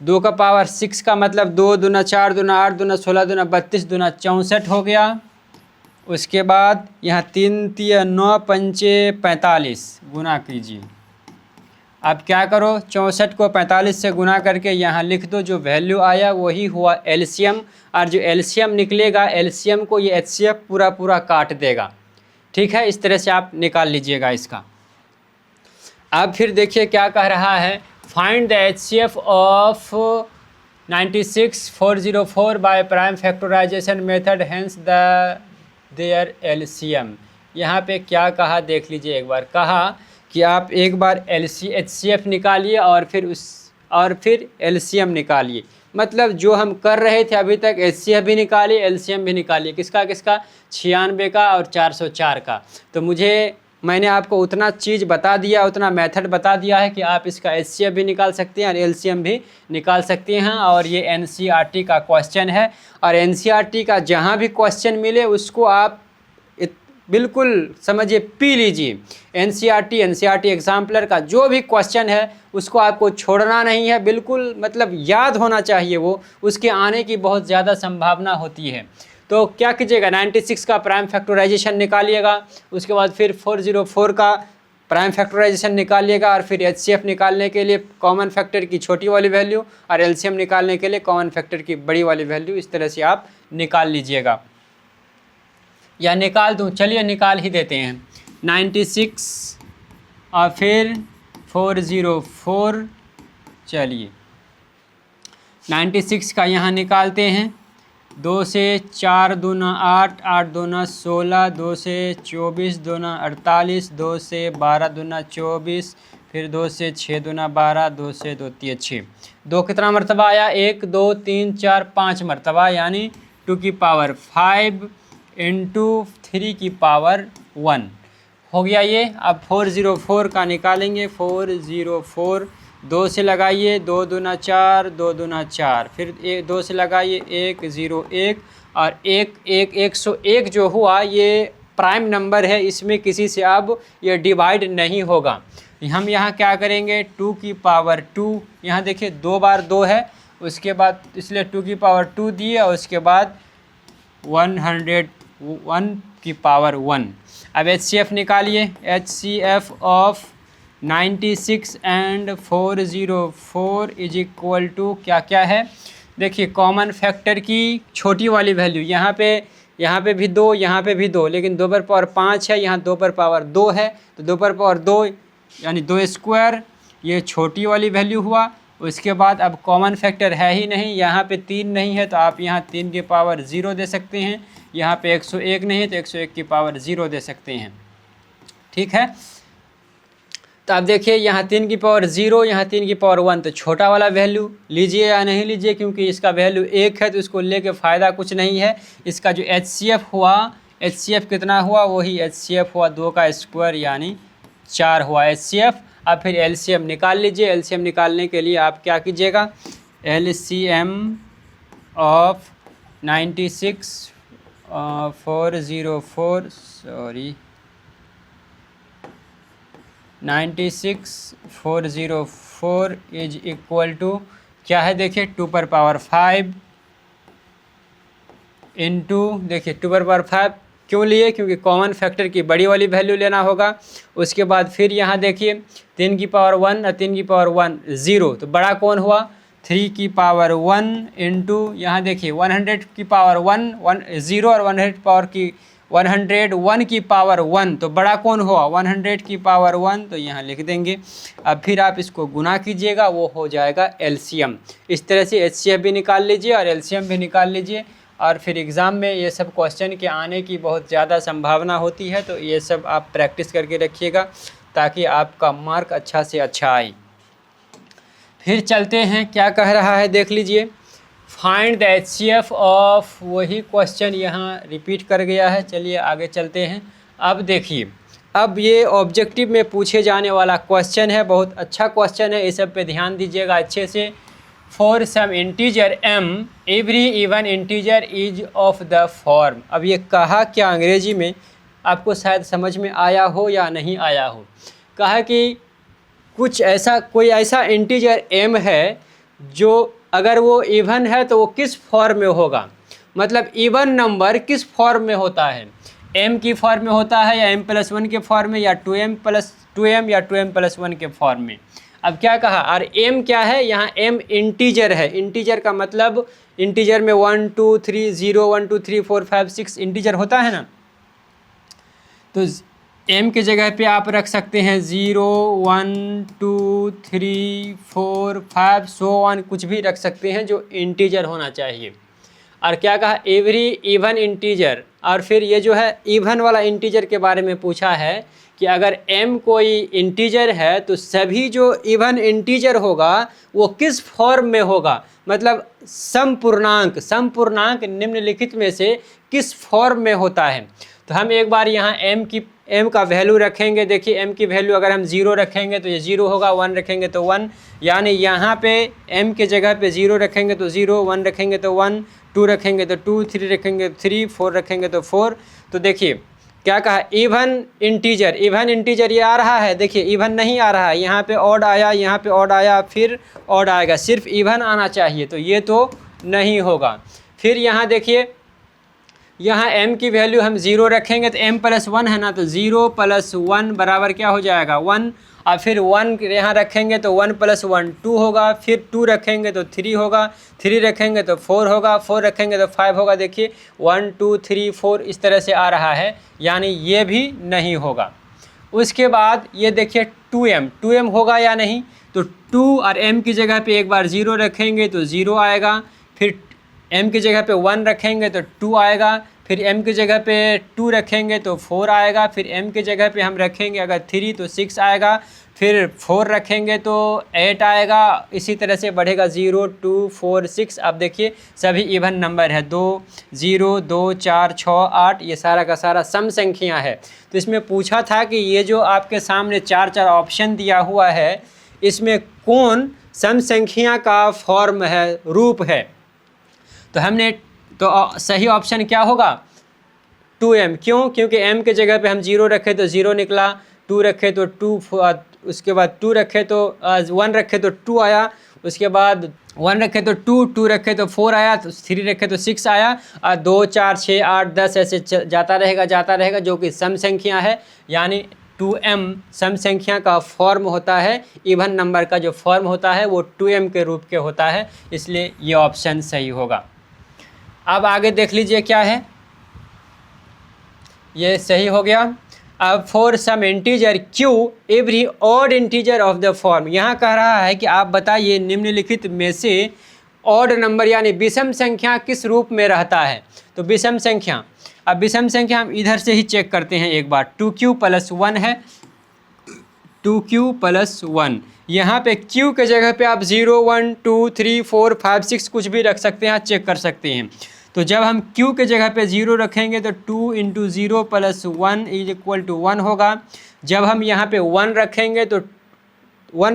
2 का पावर 6 का मतलब 2 दूना 4 दूना 8 दूना 16 दूना 32 दूना 64 हो गया। उसके बाद यहाँ 3 तिया 9 पंचे 45 गुना कीजिए। अब क्या करो 64 को 45 से गुना करके यहाँ लिख दो, जो वैल्यू आया वही हुआ एलसीएम। और जो एलसीएम निकलेगा एलसीएम को ये एचसीएफ पूरा काट देगा। ठीक है, इस तरह से आप निकाल लीजिएगा इसका। अब फिर देखिए क्या कह रहा है, find the HCF of 96404 by prime factorisation method hence their LCM. यहाँ पे क्या कहा देख लीजिए एक बार। कहा कि आप एक बार एचसीएफ निकालिए और फिर एलसीएम निकालिए। मतलब जो हम कर रहे थे अभी तक, एचसीएफ भी निकालिए एलसीएम भी निकालिए। किसका 96 का और 404 का। तो मैंने आपको उतना चीज़ बता दिया, उतना मेथड बता दिया है कि आप इसका एचसीएफ भी निकाल सकते हैं और एलसीएम भी निकाल सकते हैं। और ये एनसीईआरटी का क्वेश्चन है, और एनसीईआरटी का जहाँ भी क्वेश्चन मिले उसको आप बिल्कुल समझिए, पी लीजिए। एनसीईआरटी एग्जाम्पलर का जो भी क्वेश्चन है उसको आपको छोड़ना नहीं है, बिल्कुल मतलब याद होना चाहिए वो, उसके आने की बहुत ज़्यादा संभावना होती है। तो क्या कीजिएगा 96 का प्राइम फैक्टराइजेशन निकालिएगा, उसके बाद फिर 404 का प्राइम फैक्टराइजेशन निकालिएगा, और फिर एचसीएफ निकालने के लिए कॉमन फैक्टर की छोटी वाली वैल्यू और एलसीएम निकालने के लिए कॉमन फैक्टर की बड़ी वाली वैल्यू, इस तरह से आप निकाल लीजिएगा। या निकाल दूँ, चलिए निकाल ही देते हैं। 96 और फिर 404, चलिए 96 का यहाँ निकालते हैं। 2 से 4 दूना 8, 8 दूना 16, 2 से 24 दूना 48, 2 से 12 दूना 24, फिर 2 से 6 दूना 12, 2 से 2 तिया 6। 2 कितना मरतबा आया, 1 2 3 4 5 मरतबा, यानी 2 की पावर 5 इंटू 3 की पावर 1 हो गया ये। अब 404 का निकालेंगे। 404 2 से लगाइए, 2 दूना 4, 2 दूना 4, फिर 2 से लगाइए 1 0 1 और 1 1 101 जो हुआ ये प्राइम नंबर है, इसमें किसी से अब ये डिवाइड नहीं होगा। हम यहाँ क्या करेंगे 2 की पावर 2, यहाँ देखिए 2 बार 2 है, उसके बाद इसलिए 2 की पावर 2 दिए और उसके बाद 101 की पावर 1। अब एचसीएफ निकालिए। HCF of 96 and 404 is equal to क्या क्या है, देखिए कॉमन फैक्टर की छोटी वाली वैल्यू, यहाँ पे भी 2, यहाँ पे भी 2, लेकिन 2 पर पावर 5 है, यहाँ 2 पर पावर 2 है, तो 2 पर पावर 2 यानी 2 स्क्वायर ये छोटी वाली वैल्यू हुआ। उसके बाद अब कॉमन फैक्टर है ही नहीं, यहाँ पे 3 नहीं है तो आप यहाँ 3 की पावर 0 दे सकते हैं, यहाँ पे 101 नहीं है तो 101 की पावर 0 दे सकते हैं। ठीक है, तो आप देखिए यहाँ 3 की पावर 0, यहाँ 3 की पावर 1, तो छोटा वाला वैल्यू लीजिए या नहीं लीजिए, क्योंकि इसका वैल्यू 1 है तो इसको लेके फ़ायदा कुछ नहीं है। इसका जो HCF हुआ, HCF कितना हुआ, वही HCF हुआ 2 का स्क्वायर यानी 4 हुआ HCF। अब फिर LCM निकाल लीजिए। LCM निकालने के लिए आप क्या कीजिएगा, LCM of 96 404 sorry 96 404 is equal to क्या है, देखिए 2 पर पावर 5 इंटू, देखिए 2 पर पावर 5 क्यों लिए, क्योंकि कॉमन फैक्टर की बड़ी वाली वैल्यू लेना होगा। उसके बाद फिर यहाँ देखिए 3 की पावर 1 और 3 की पावर 1 0, तो बड़ा कौन हुआ 3 की पावर 1 इंटू यहाँ देखिए 100 की पावर 1 0 और 101 की पावर 1, तो बड़ा कौन हुआ 100 की पावर 1, तो यहाँ लिख देंगे। अब फिर आप इसको गुना कीजिएगा, वो हो जाएगा LCM। इस तरह से HCF भी निकाल लीजिए और LCM भी निकाल लीजिए, और फिर एग्ज़ाम में ये सब क्वेश्चन के आने की बहुत ज़्यादा संभावना होती है, तो ये सब आप प्रैक्टिस करके रखिएगा ताकि आपका मार्क अच्छा से अच्छा आए। फिर चलते हैं, क्या कह रहा है देख लीजिए, फाइंड द HCF ऑफ, वही क्वेश्चन यहाँ रिपीट कर गया है। चलिए आगे चलते हैं। अब देखिए, अब ये ऑब्जेक्टिव में पूछे जाने वाला क्वेश्चन है, बहुत अच्छा क्वेश्चन है, इस सब पे ध्यान दीजिएगा अच्छे से। For some integer m every even integer is of the form. अब ये कहा क्या अंग्रेजी में, आपको शायद समझ में आया हो या नहीं आया हो। कहा कि कुछ ऐसा, कोई ऐसा इंटीजर m है जो अगर वो इवन है तो वो किस फॉर्म में होगा, मतलब इवन नंबर किस फॉर्म में होता है, m की फॉर्म में होता है या m+1 के फॉर्म में, या 2m या 2m+1 के फॉर्म में। अब क्या कहा, और m क्या है, यहाँ m इंटीजर है। इंटीजर का मतलब इंटीजर में 1 2 3 0 1 2 3 4 5 6 इंटीजर होता है ना, तो m के जगह पे आप रख सकते हैं 0 1 2 3 4 5 सो ऑन, कुछ भी रख सकते हैं जो इंटीजर होना चाहिए। और क्या कहा, एवरी इवन इंटीजर, और फिर ये जो है इवन वाला इंटीजर के बारे में पूछा है कि अगर m कोई इंटीजर है तो सभी जो इवन इंटीजर होगा वो किस फॉर्म में होगा, मतलब समपूर्णांक निम्नलिखित में से किस फॉर्म में होता है। तो हम एक बार यहाँ m का वैल्यू रखेंगे। देखिए m की वैल्यू अगर हम 0 रखेंगे तो ये 0 होगा, 1 रखेंगे तो 1, यानी यहाँ पे m के जगह पे 0 रखेंगे तो 0, 1 रखेंगे तो 1, 2 रखेंगे तो 2, 3 रखेंगे तो 3, 4 रखेंगे तो 4। तो देखिए क्या कहा, इवन इंटीजर ये आ रहा है, देखिए इवन नहीं आ रहा है, यहाँ पे ऑड आया, यहाँ पे ऑड आया, फिर ऑड आएगा, सिर्फ इवन आना चाहिए, तो ये तो नहीं होगा। फिर यहाँ देखिए, यहाँ m की वैल्यू हम 0 रखेंगे तो m+1 है ना, तो 0 + 1 बराबर क्या हो जाएगा 1, और फिर 1 यहाँ रखेंगे तो 1 + 1 2 होगा, फिर 2 रखेंगे तो 3 होगा, 3 रखेंगे तो 4 होगा, 4 रखेंगे तो 5 होगा। देखिए 1 2 3 4 इस तरह से आ रहा है, यानी ये भी नहीं होगा। उसके बाद ये देखिए 2m होगा या नहीं, तो 2 और m की जगह पे एक बार 0 रखेंगे तो 0 आएगा, फिर m की जगह पे 1 रखेंगे तो 2 आएगा, फिर m की जगह पे 2 रखेंगे तो 4 आएगा, फिर m की जगह पे हम रखेंगे अगर 3 तो 6 आएगा, फिर 4 रखेंगे तो 8 आएगा, इसी तरह से बढ़ेगा 0 2 4 6। अब देखिए सभी इवन नंबर है, 2 0 2 4 6 8, ये सारा का सारा सम संख्या है। तो इसमें पूछा था कि ये जो आपके सामने 4 ऑप्शन दिया हुआ है, इसमें कौन सम संख्या का फॉर्म है, रूप है। तो हमने तो सही ऑप्शन क्या होगा 2m, क्यों, क्योंकि m के जगह पे हम 0 रखे तो 0 निकला, 2 रखे तो 2, उसके बाद 2 रखे तो 1 रखे तो 2 आया, उसके बाद 1 रखे तो 2, 2 रखे तो 4 आया, तो 3 रखे तो 6 आया, और 2 4 6 8 10 ऐसे जाता रहेगा, जो कि सम संख्या है, यानी 2m सम संख्या का फॉर्म होता है। इवन नंबर का जो फॉर्म होता है वो 2m के रूप के होता है, इसलिए ये ऑप्शन सही होगा। अब आगे देख लीजिए क्या है, ये सही हो गया। अब for some integer q every odd integer of the form, यहाँ कह रहा है कि आप बताइए निम्नलिखित में से ऑड नंबर यानी विषम संख्या किस रूप में रहता है। तो विषम संख्या, अब विषम संख्या हम इधर से ही चेक करते हैं एक बार। 2q + 1 है, 2q + 1, यहाँ पे q के जगह पे आप 0 1 2 3 4 5 6 कुछ भी रख सकते हैं, चेक कर सकते हैं। तो जब हम q के जगह पे 0 रखेंगे तो 2 × 0 + 1 = 1 होगा। जब हम यहाँ पे 1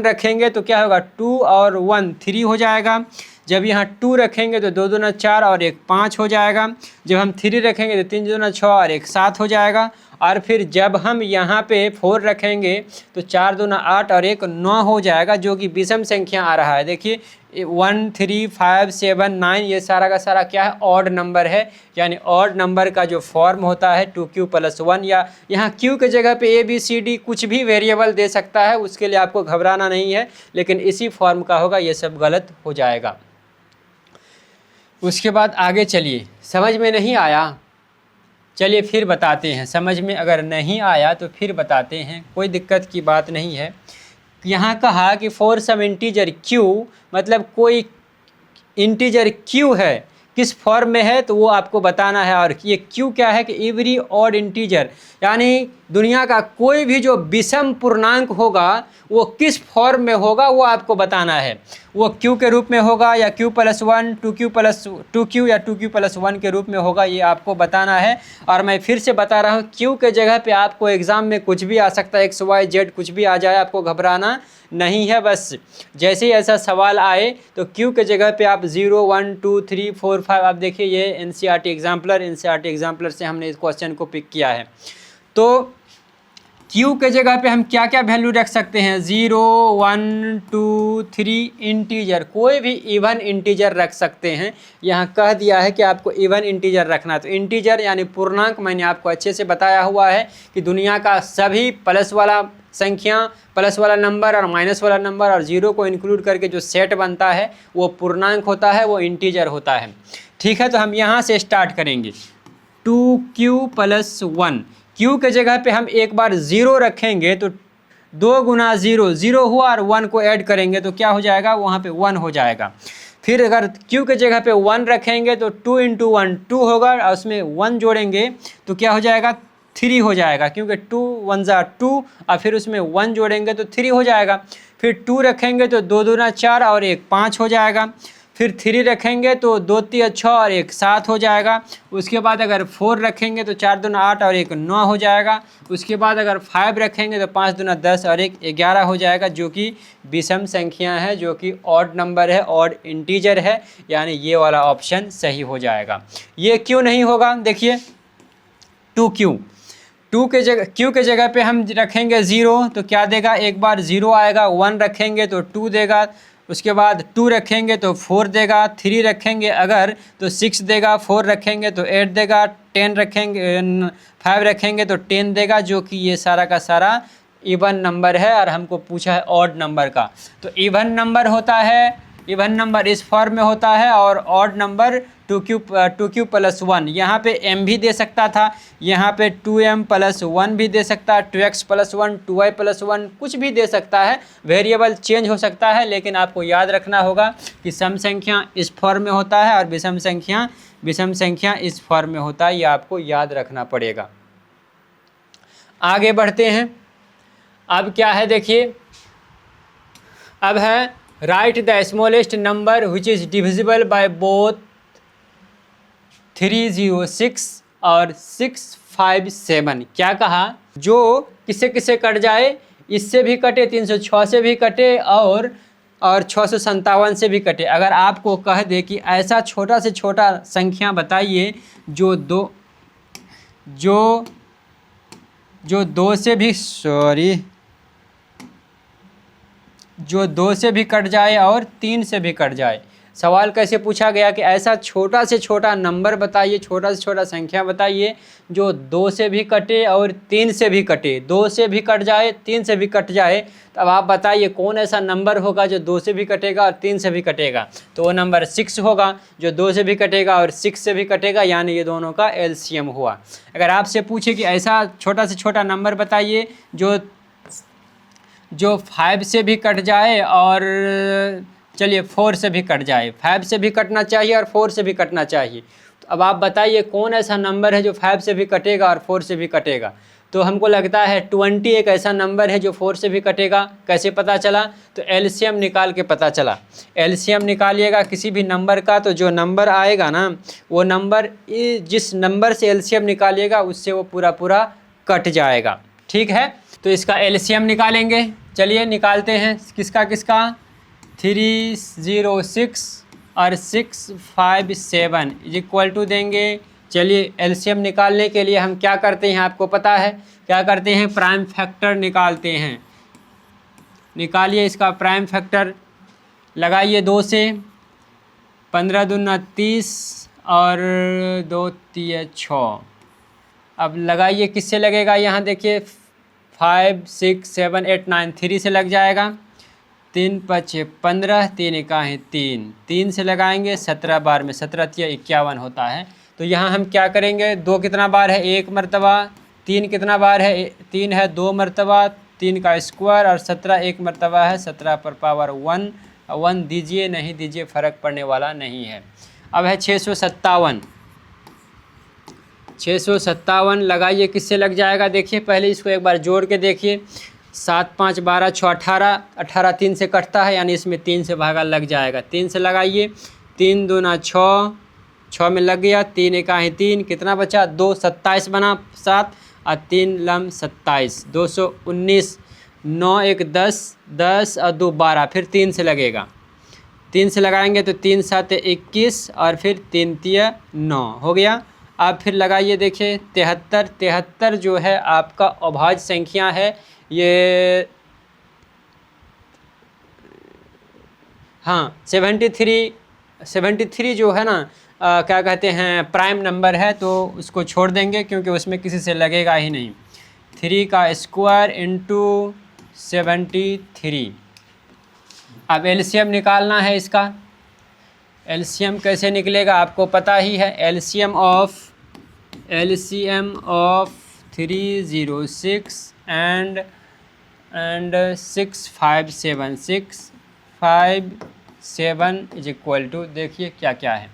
रखेंगे तो क्या होगा, 2 और 1 3 हो जाएगा। जब यहाँ 2 रखेंगे तो 2 दूना 4 और 1 5 हो जाएगा। जब हम 3 रखेंगे तो 3 दूना 6 और 1 7 हो जाएगा। और फिर जब हम यहाँ पे 4 रखेंगे तो 4 दूना 8 और 1 9 हो जाएगा, जो कि विषम संख्या आ रहा है। देखिए 1 3 5 7 9 ये सारा का सारा क्या है, ऑड नंबर है। यानी ऑड नंबर का जो फॉर्म होता है 2q + 1, या यहाँ q के जगह पे ABCD कुछ भी वेरिएबल दे सकता है, उसके लिए आपको घबराना नहीं है, लेकिन इसी फॉर्म का होगा, ये सब गलत हो जाएगा। उसके बाद आगे चलिए, समझ में नहीं आया, चलिए फिर बताते हैं। समझ में अगर नहीं आया तो फिर बताते हैं, कोई दिक्कत की बात नहीं है। यहाँ कहा कि फॉर सम इंटीजर q, मतलब कोई इंटीजर q है, किस फॉर्म में है तो वो आपको बताना है। और ये q क्या है कि एवरी ऑड इंटीजर, यानी दुनिया का कोई भी जो विषम पूर्णांक होगा वो किस फॉर्म में होगा वो आपको बताना है। वो q के रूप में होगा या q + 1, 2q या 2q + 1 के रूप में होगा, ये आपको बताना है। और मैं फिर से बता रहा हूँ, q के जगह पे आपको एग्ज़ाम में कुछ भी आ सकता है, x y z कुछ भी आ जाए, आपको घबराना नहीं है। बस जैसे ही ऐसा सवाल आए तो q के जगह पे आप 0 1 2 3 4 5, आप देखिए ये NCERT एग्जाम्पलर से हमने इस क्वेश्चन को पिक किया है। तो q के जगह पे हम क्या क्या वैल्यू रख सकते हैं, 0 1 2 3 इंटीजर, कोई भी इवन इंटीजर रख सकते हैं। यहाँ कह दिया है कि आपको इवन इंटीजर रखना है। तो इंटीजर यानी पूर्णांक, मैंने आपको अच्छे से बताया हुआ है कि दुनिया का सभी प्लस वाला संख्या, प्लस वाला नंबर और माइनस वाला नंबर और 0 को इंक्लूड करके जो सेट बनता है वो पूर्णांक होता है, वो इंटीजर होता है। ठीक है, तो हम यहाँ से स्टार्ट करेंगे। 2q + 1, q के जगह पे हम एक बार 0 रखेंगे तो 2 × 0 0 हुआ, और 1 को ऐड करेंगे तो क्या हो जाएगा, वहाँ पे 1 हो जाएगा। फिर अगर q के जगह पे 1 रखेंगे तो 2 × 1 2 होगा, और उसमें 1 जोड़ेंगे तो क्या हो जाएगा, 3 हो जाएगा, क्योंकि 2 1 = 2, और फिर उसमें 1 जोड़ेंगे तो 3 हो जाएगा। फिर 2 रखेंगे तो 2 दूना 4 और 1 5 हो जाएगा। फिर 3 रखेंगे तो 2 3 6 और 1 7 हो जाएगा। उसके बाद अगर 4 रखेंगे तो 4 दूना 8 और 1 9 हो जाएगा। उसके बाद अगर 5 रखेंगे तो 5 दूना 10 और 1 11 हो जाएगा, जो कि विषम संख्या है, जो कि ऑड नंबर है, ऑड इंटीजर है, यानी ये वाला ऑप्शन सही हो जाएगा। ये क्यों नहीं होगा, देखिए 2q, q के जगह पे हम रखेंगे 0 तो क्या देगा, एक बार 0 आएगा, 1 रखेंगे तो 2 देगा, उसके बाद 2 रखेंगे तो 4 देगा, 3 रखेंगे अगर तो 6 देगा, 4 रखेंगे तो 8 देगा, 5 रखेंगे तो 10 देगा, जो कि ये सारा का सारा इवन नंबर है। और हमको पूछा है ऑड नंबर का, तो इवन नंबर होता है, इवन नंबर इस फॉर्म में होता है, और ऑड नंबर 2q + 1, यहाँ पे m भी दे सकता था, यहाँ पे 2m + 1 भी दे सकता है, 2x + 1 2y + 1 कुछ भी दे सकता है, वेरिएबल चेंज हो सकता है। लेकिन आपको याद रखना होगा कि सम संख्या इस फॉर्म में होता है और विषम संख्या इस फॉर्म में होता है, ये आपको याद रखना पड़ेगा। आगे बढ़ते हैं। अब क्या है, देखिए अब है right the smallest number which is divisible by both 306 और 657। क्या कहा, जो किससे किससे कट जाए, इससे भी कटे, 306 से भी कटे और 657 से भी कटे। अगर आपको कह दे कि ऐसा छोटा से छोटा संख्या बताइए जो दो से भी कट जाए और 3 से भी कट जाए, सवाल कैसे पूछा गया कि ऐसा छोटा से छोटा नंबर बताइए, छोटा से छोटा संख्या बताइए जो 2 से भी कटे और 3 से भी कटे, 2 से भी कट जाए 3 से भी कट जाए। तो अब आप बताइए कौन ऐसा नंबर होगा जो 2 से भी कटेगा और 3 से भी कटेगा। तो वो नंबर 6 होगा जो 2 से भी कटेगा और 6 से भी कटेगा, यानी ये दोनों का एलसीएम हुआ। अगर आपसे पूछे कि ऐसा छोटा से छोटा नंबर बताइए जो 5 से भी कट जाए और चलिए 4 से भी कट जाए, 5 से भी कटना चाहिए और 4 से भी कटना चाहिए। तो अब आप बताइए कौन ऐसा नंबर है जो 5 से भी कटेगा और 4 से भी कटेगा। तो हमको लगता है 20 एक ऐसा नंबर है जो 4 से भी कटेगा। कैसे पता चला? तो एलसीएम निकाल के पता चला। एलसीएम निकालिएगा किसी भी नंबर का, तो जो नंबर आएगा ना वो नंबर जिस नंबर से एलसीएम निकालिएगा उससे वो पूरा पूरा कट जाएगा। ठीक है, तो इसका एलसीएम निकालेंगे। चलिए निकालते हैं। किसका किसका? 306 और 657 इज इक्वल टू देंगे। चलिए एलसीएम निकालने के लिए हम क्या करते हैं, आपको पता है क्या करते हैं? प्राइम फैक्टर निकालते हैं। निकालिए इसका प्राइम फैक्टर, लगाइए 2 से, 15 दूना 30 और 2 3 6। अब लगाइए किससे लगेगा? यहाँ देखिए 5 6 7 8 9 3 से लग जाएगा। 3 5 15, 3 1 3, 3 से लगाएंगे 17 बार में, 17 3 51 होता है। तो यहाँ हम क्या करेंगे? 2 कितना बार है? 1 मरतबा। 3 कितना बार है? 3 है 2 मरतबा, 3 का स्क्वायर, और 17 1 मरतबा है, 17 पर पावर 1। 1 दीजिए नहीं दीजिए फ़र्क पड़ने वाला नहीं है। अब है 657। 657 लगाइए किससे लग जाएगा? देखिए पहले इसको एक बार जोड़ के देखिए। 7 5 12 6 18, 18 3 से कटता है, यानी इसमें 3 से भागा लग जाएगा। 3 से लगाइए, 3 दूना 6, 6 में लग गया। 3 1 3, कितना बचा? 2, 27 बना 7 और 3 लम 27, 219। 9 1 10, 10 और 2 12, फिर 3 से लगेगा। 3 से लगाएंगे तो 3 7 21 और फिर 3 3 9 हो गया। अब फिर लगाइए, देखिए 73। 73 जो है आपका अभाज्य संख्या है। ये हाँ 73 जो है ना क्या कहते हैं, प्राइम नंबर है, तो उसको छोड़ देंगे क्योंकि उसमें किसी से लगेगा ही नहीं। 3 का स्क्वायर इंटू 73। अब एलसीएम निकालना है इसका। एलसीएम कैसे निकलेगा आपको पता ही है। LCM of 306 and 657, 657 is equal to, देखिए क्या क्या है।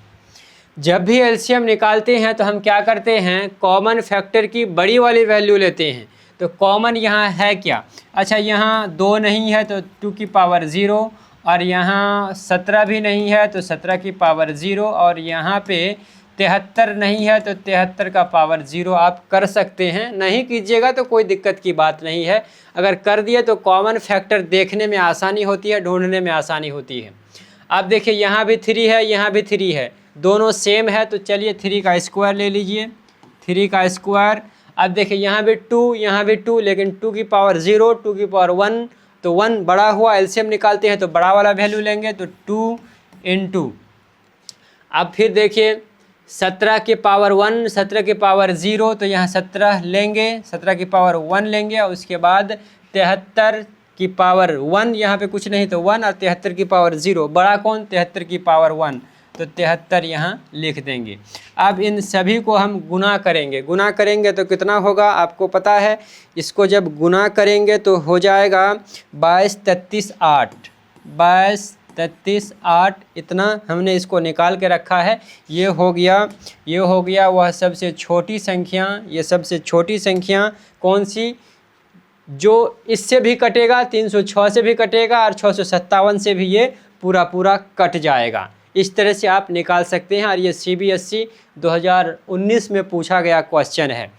जब भी एलसीएम निकालते हैं तो हम क्या करते हैं? कॉमन फैक्टर की बड़ी वाली वैल्यू लेते हैं। तो कॉमन यहाँ है क्या? अच्छा, यहाँ 2 नहीं है तो 2 की पावर 0, और यहाँ 17 भी नहीं है तो 17 की पावर 0, और यहाँ पे 73 नहीं है तो 73 का पावर 0 आप कर सकते हैं। नहीं कीजिएगा तो कोई दिक्कत की बात नहीं है। अगर कर दिए तो कॉमन फैक्टर देखने में आसानी होती है, ढूंढने में आसानी होती है। आप देखिए यहाँ भी 3 है, यहाँ भी 3 है, दोनों सेम है। तो चलिए 3 का स्क्वायर ले लीजिए, 3 का स्क्वायर। अब देखिए यहाँ भी 2, यहाँ भी 2, लेकिन 2 की पावर 0, 2 की पावर 1, तो 1 बड़ा हुआ। एलसीएम निकालते हैं तो बड़ा वाला वैल्यू लेंगे, तो 2 × अब फिर देखिए 17 के पावर 1, 17 के पावर 0, तो यहाँ 17 लेंगे, 17 की पावर 1 लेंगे, और उसके बाद 73 की पावर 1, यहाँ पे कुछ नहीं तो 1, और 73 की पावर 0, बड़ा कौन? 73 की पावर 1, तो 73 यहाँ लिख देंगे। अब इन सभी को हम गुना करेंगे। गुना करेंगे तो कितना होगा आपको पता है। इसको जब गुना करेंगे तो हो जाएगा 22 33 8, 22 33 8, इतना हमने इसको निकाल के रखा है। ये हो गया वह सबसे छोटी संख्या। ये सबसे छोटी संख्या कौन सी? जो इससे भी कटेगा, 306 से भी कटेगा, और 657 से भी ये पूरा पूरा कट जाएगा। इस तरह से आप निकाल सकते हैं, और ये CBSE 2019 में पूछा गया क्वेश्चन है।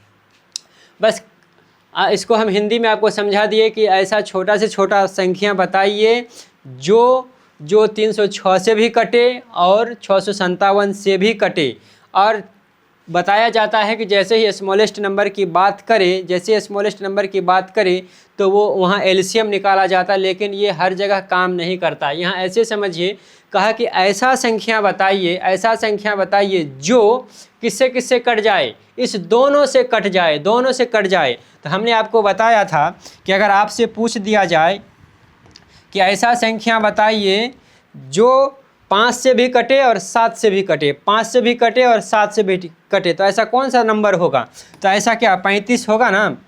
बस इसको हम हिंदी में आपको समझा दिए कि ऐसा छोटा से छोटा संख्या बताइए जो 306 से भी कटे और 657 से भी कटे, और बताया जाता है कि जैसे ही स्मॉलेस्ट नंबर की बात करें, जैसे स्मॉलेस्ट नंबर की बात करें तो वो वहाँ एलसीएम निकाला जाता है, लेकिन ये हर जगह काम नहीं करता। यहाँ ऐसे समझिए, कहा कि ऐसा संख्या बताइए, ऐसा संख्या बताइए जो किससे किससे कट जाए, इस दोनों से कट जाए, दोनों से कट जाए। तो हमने आपको बताया था कि अगर आपसे पूछ दिया जाए कि ऐसा संख्या बताइए जो 5 से भी कटे और 7 से भी कटे, 5 से भी कटे और 7 से भी कटे, तो ऐसा कौन सा नंबर होगा? तो ऐसा क्या 35 होगा ना।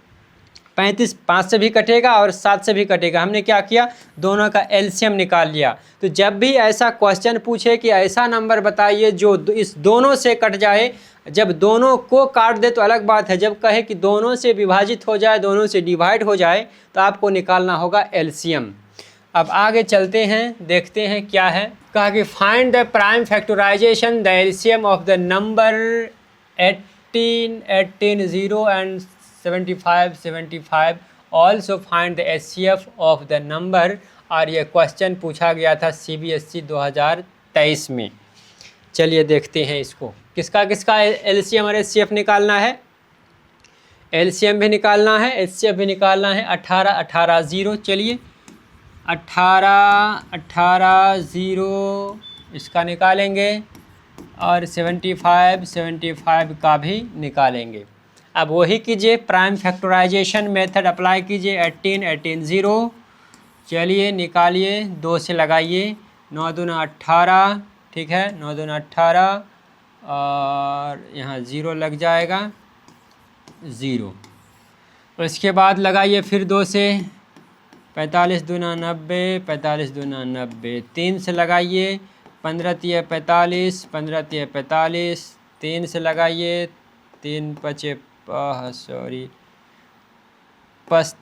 35 5 से भी कटेगा और 7 से भी कटेगा। हमने क्या किया, दोनों का एलसीएम निकाल लिया। तो जब भी ऐसा क्वेश्चन पूछे कि ऐसा नंबर बताइए जो इस दोनों से कट जाए, जब दोनों को काट दे तो अलग बात है, जब कहे कि दोनों से विभाजित हो जाए, दोनों से डिवाइड हो जाए, तो आपको निकालना होगा एलसीएम। अब आगे चलते हैं, देखते हैं क्या है। कहा कि find the prime factorisation the LCM of the number 18 18 0 and 75 75, also find the HCF of the number. और ये क्वेश्चन पूछा गया था सीबीएसई 2023 में। चलिए देखते हैं इसको, किसका किसका एलसीएम और एचसीएफ निकालना है। एलसीएम भी निकालना है, एचसीएफ भी निकालना है। 18 18 0, चलिए 18 18 0 इसका निकालेंगे और 75 75 का भी निकालेंगे। अब वही कीजिए, प्राइम फैक्टराइजेशन मेथड अप्लाई कीजिए। 18 18 0, चलिए निकालिए, 2 से लगाइए, 9 दूना 18, ठीक है, 9 दूना 18 और यहाँ 0 लग जाएगा, 0। उसके बाद लगाइए फिर 2 से, 45 दूना 90, 45 दूना 90, 3 से लगाइए, 15 तिया 45, 15 तिया 45, 3 से लगाइए, 3 पचे 5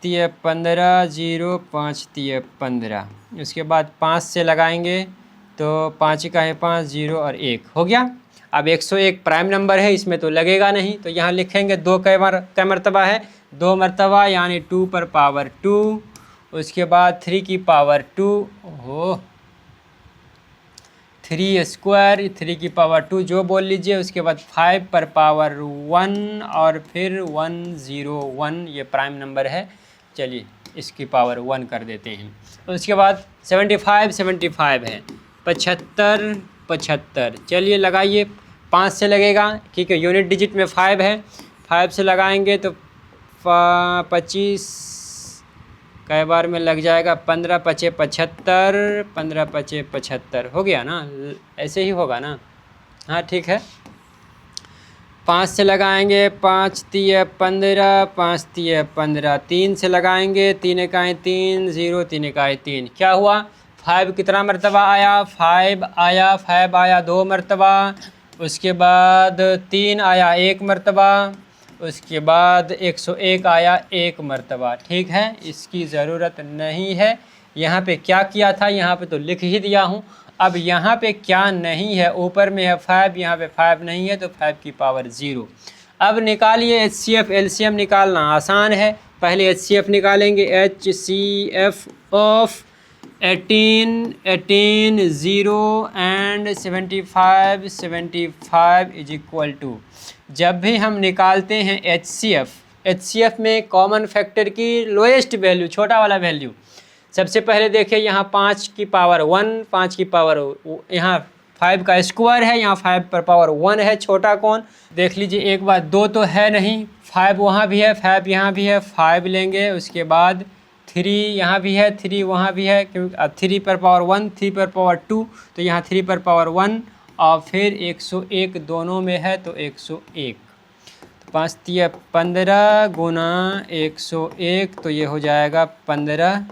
तिया 15, 0 5 तिया 15। उसके बाद 5 से लगाएंगे तो 5 का है 5, 0 और 1 हो गया। अब 101 प्राइम नंबर है, इसमें तो लगेगा नहीं, तो यहाँ लिखेंगे 2 कै मरतबा है, 2 मरतबा यानी 2 पर पावर 2। उसके बाद 3 की पावर 2, हो 3 स्क्वायर, 3 की पावर 2 जो बोल लीजिए। उसके बाद 5 पर पावर 1 और फिर 101, ये प्राइम नंबर है। चलिए इसकी पावर 1 कर देते हैं। उसके बाद 75 75 है, 75 75, चलिए लगाइए, 5 से लगेगा क्योंकि यूनिट डिजिट में 5 है, 5 से लगाएंगे तो 25 कई बार में लग जाएगा, 15 पचे 75, 15 पचे 75 हो गया ना, ऐसे ही होगा ना, हाँ ठीक है। 5 से लगाएंगे, 5 तिया 15, 5 तिया 15, 3 से लगाएंगे, 3 इकाई 3, 0 3 इकाई 3, क्या हुआ, 5 कितना मरतबा आया, 5 आया, 5 आया 2 मरतबा। उसके बाद 3 आया 1 मरतबा। उसके बाद 101 आया 1 मरतबा, ठीक है, इसकी ज़रूरत नहीं है। यहाँ पे क्या किया था, यहाँ पे तो लिख ही दिया हूँ। अब यहाँ पे क्या नहीं है, ऊपर में है 5, यहाँ पे 5 नहीं है तो 5 की पावर 0। अब निकालिए एचसीएफ, एलसीएम निकालना आसान है। पहले एचसीएफ निकालेंगे, HCF of 18 18 0 and 75 75 is equal to, जब भी हम निकालते हैं एचसीएफ में कॉमन फैक्टर की लोएस्ट वैल्यू, छोटा वाला वैल्यू, सबसे पहले देखिए यहाँ 5 की पावर 1, 5 की पावर, यहाँ 5 का स्क्वायर है, यहाँ 5 पर पावर 1 है, छोटा कौन, देख लीजिए एक बार, 2 तो है नहीं, 5 वहाँ भी है, 5 यहाँ भी है, 5 लेंगे। उसके बाद 3 यहाँ भी है, 3 वहाँ भी है, क्योंकि अब 3 पर पावर 1, 3 पर पावर 2, तो यहाँ 3 पर पावर 1 और फिर 101 दोनों में है तो 101, तो 5 तिया 15 गुना 101, तो ये हो जाएगा 15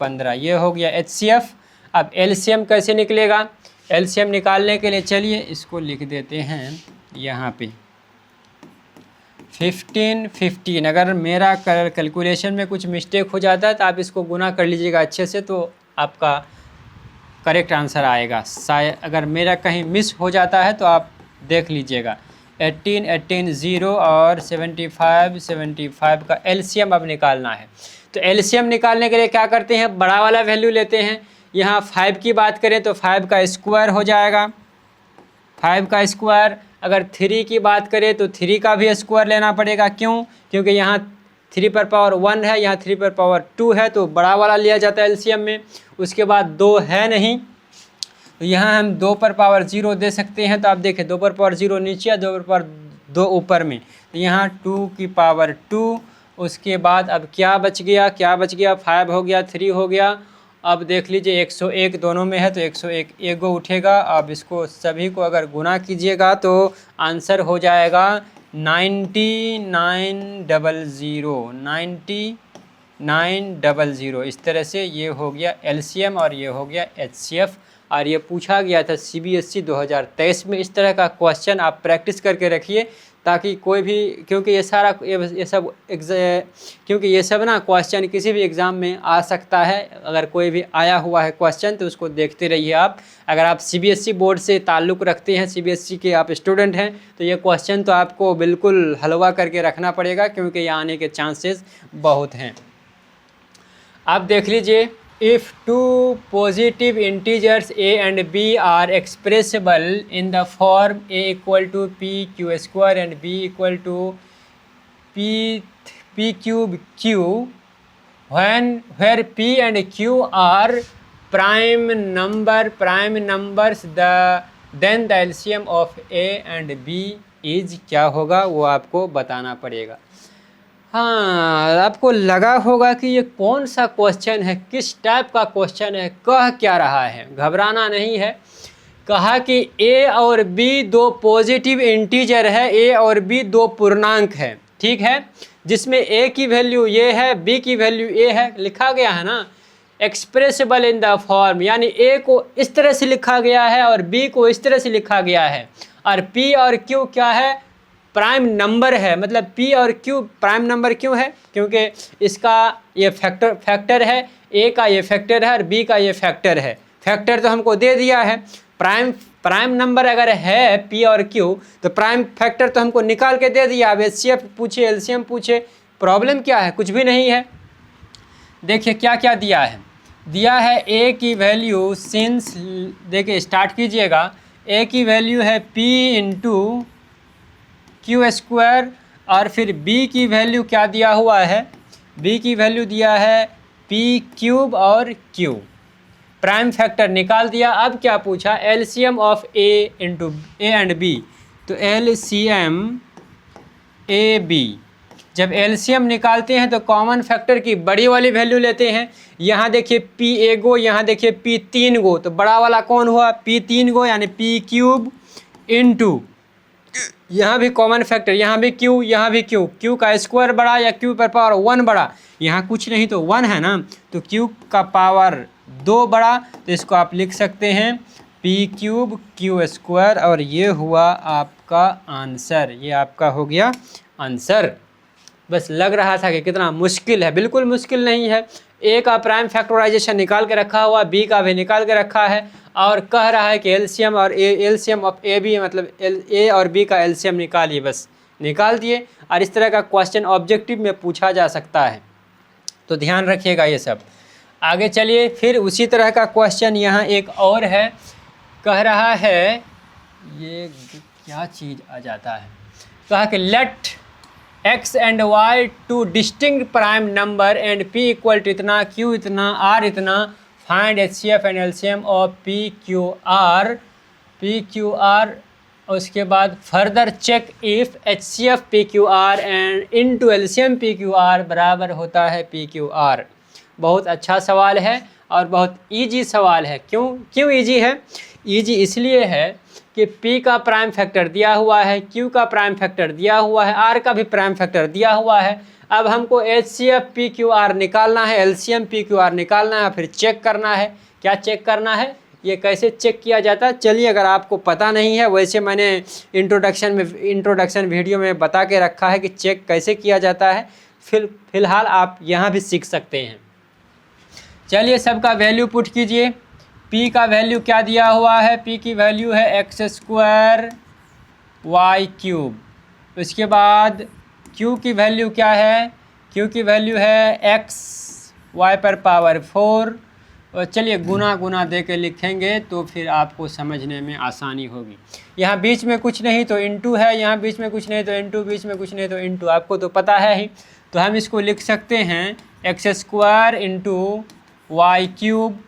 15, ये हो गया एचसीएफ। अब एलसीएम कैसे निकलेगा, एलसीएम निकालने के लिए चलिए इसको लिख देते हैं यहाँ पे 15 15। अगर मेरा कैलकुलेशन में कुछ मिस्टेक हो जाता है तो आप इसको गुना कर लीजिएगा अच्छे से, तो आपका करेक्ट आंसर आएगा। शायद अगर मेरा कहीं मिस हो जाता है तो आप देख लीजिएगा। 18 18 0 और 75 75 का एलसीएम अब निकालना है। तो एलसीएम निकालने के लिए क्या करते हैं, बड़ा वाला वैल्यू लेते हैं। यहाँ 5 की बात करें तो 5 का स्क्वायर हो जाएगा, 5 का स्क्वायर। अगर 3 की बात करें तो 3 का भी स्क्वायर लेना पड़ेगा, क्यों? क्योंकि यहाँ 3 पर पावर 1 है, यहाँ 3 पर पावर 2 है, तो बड़ा वाला लिया जाता है एलसीएम में। उसके बाद 2 है नहीं, तो यहाँ हम 2 पर पावर 0 दे सकते हैं। तो आप देखें 2 पर पावर 0 नीचे, 2 पर पावर 2 ऊपर में, तो यहाँ 2 की पावर 2। उसके बाद अब क्या बच गया? 5 हो गया, 3 हो गया। अब देख लीजिए 101 दोनों में है, तो 101 एक गो उठेगा। अब इसको सभी को अगर गुना कीजिएगा तो आंसर हो जाएगा 9900। इस तरह से ये हो गया एलसीएम और ये हो गया एचसीएफ। और ये पूछा गया था सीबीएसई 2023 में। इस तरह का क्वेश्चन आप प्रैक्टिस करके रखिए, ताकि कोई भी, क्योंकि ये सब ना क्वेश्चन किसी भी एग्ज़ाम में आ सकता है। अगर कोई भी आया हुआ है क्वेश्चन तो उसको देखते रहिए आप। अगर आप सीबीएसई बोर्ड से ताल्लुक़ रखते हैं, सीबीएसई के आप स्टूडेंट हैं, तो ये क्वेश्चन तो आपको बिल्कुल हलवा करके रखना पड़ेगा, क्योंकि ये आने के चांसेस बहुत हैं। आप देख लीजिए, if two positive integers a and b are expressible in the form a equal to p q square and b equal to p cube q, where p and q are prime numbers, then the LCM of a and b is क्या होगा वो आपको बताना पड़ेगा। हाँ, आपको लगा होगा कि ये कौन सा क्वेश्चन है, किस टाइप का क्वेश्चन है, कह क्या रहा है। घबराना नहीं है। कहा कि a और b 2 पॉजिटिव इंटीजर है, a और b 2 पूर्णांक है, ठीक है, जिसमें a की वैल्यू ये है, b की वैल्यू a है। लिखा गया है ना एक्सप्रेसिबल इन द फॉर्म, यानी a को इस तरह से लिखा गया है और b को इस तरह से लिखा गया है। और p और q क्या है? प्राइम नंबर है। मतलब p और q प्राइम नंबर क्यों है? क्योंकि इसका ये फैक्टर है, a का ये फैक्टर है और b का ये फैक्टर है। फैक्टर तो हमको दे दिया है। प्राइम नंबर अगर है p और q, तो प्राइम फैक्टर तो हमको निकाल के दे दिया। अब एचसीएफ पूछे, एलसीएम पूछे, प्रॉब्लम क्या है? कुछ भी नहीं है। देखिए क्या क्या दिया है। दिया है a की वैल्यू, सिंस, देखिए स्टार्ट कीजिएगा, a की वैल्यू है p इंटू क्यू स्क्वायर, और फिर b की वैल्यू क्या दिया हुआ है? b की वैल्यू दिया है p क्यूब और q। प्राइम फैक्टर निकाल दिया। अब क्या पूछा? LCM of a into A and b, तो एलसीएम ए बी। जब एलसीएम निकालते हैं तो कॉमन फैक्टर की बड़ी वाली वैल्यू लेते हैं। यहाँ देखिए p एक गो, यहाँ देखिए p 3 गो, तो बड़ा वाला कौन हुआ? p 3 गो, यानी p क्यूब इंटू, यहाँ भी कॉमन फैक्टर, यहाँ भी q, यहाँ भी q का स्क्वायर बड़ा या q पर पावर 1 बड़ा? यहाँ कुछ नहीं तो 1 है ना, तो q का पावर 2 बड़ा, तो इसको आप लिख सकते हैं p क्यूब q स्क्वायर, और ये हुआ आपका आंसर। ये आपका हो गया आंसर। बस लग रहा था कि कितना मुश्किल है, बिल्कुल मुश्किल नहीं है। a का प्राइम फैक्टराइजेशन निकाल के रखा हुआ, b का भी निकाल के रखा है, और कह रहा है कि एलसीएम ऑफ ए बी, मतलब ए और बी का एलसीएम निकालिए। बस निकाल दिए। और इस तरह का क्वेश्चन ऑब्जेक्टिव में पूछा जा सकता है, तो ध्यान रखिएगा ये सब। आगे चलिए, फिर उसी तरह का क्वेश्चन यहाँ एक और है। कह रहा है, ये क्या चीज़ आ जाता है, कहा कि let x and y two distinct prime number and p equal to इतना, q इतना, r इतना, find HCF and LCM of PQR। उसके बाद further check if HCF PQR and into LCM PQR बराबर होता है PQR। बहुत अच्छा सवाल है और बहुत इजी सवाल है। क्यों इजी है? इजी इसलिए है कि P का प्राइम फैक्टर दिया हुआ है, Q का प्राइम फैक्टर दिया हुआ है, R का भी प्राइम फैक्टर दिया हुआ है। अब हमको HCF PQR निकालना है, LCM PQR निकालना है, फिर चेक करना है। क्या चेक करना है? ये कैसे चेक किया जाता है? चलिए, अगर आपको पता नहीं है, वैसे मैंने इंट्रोडक्शन वीडियो में बता के रखा है कि चेक कैसे किया जाता है। फिलहाल आप यहाँ भी सीख सकते हैं। चलिए, सबका वैल्यू पुट कीजिए। P का वैल्यू क्या दिया हुआ है? P की वैल्यू है x स्क्वायर y क्यूब। उसके बाद Q की वैल्यू क्या है? Q की वैल्यू है x y पर पावर 4। और चलिए गुना गुना दे के लिखेंगे तो फिर आपको समझने में आसानी होगी। यहाँ बीच में कुछ नहीं तो इंटू है, यहाँ बीच में कुछ नहीं तो इंटू, बीच में कुछ नहीं तो इंटू, आपको तो पता है ही। तो हम इसको लिख सकते हैं x square into y cube.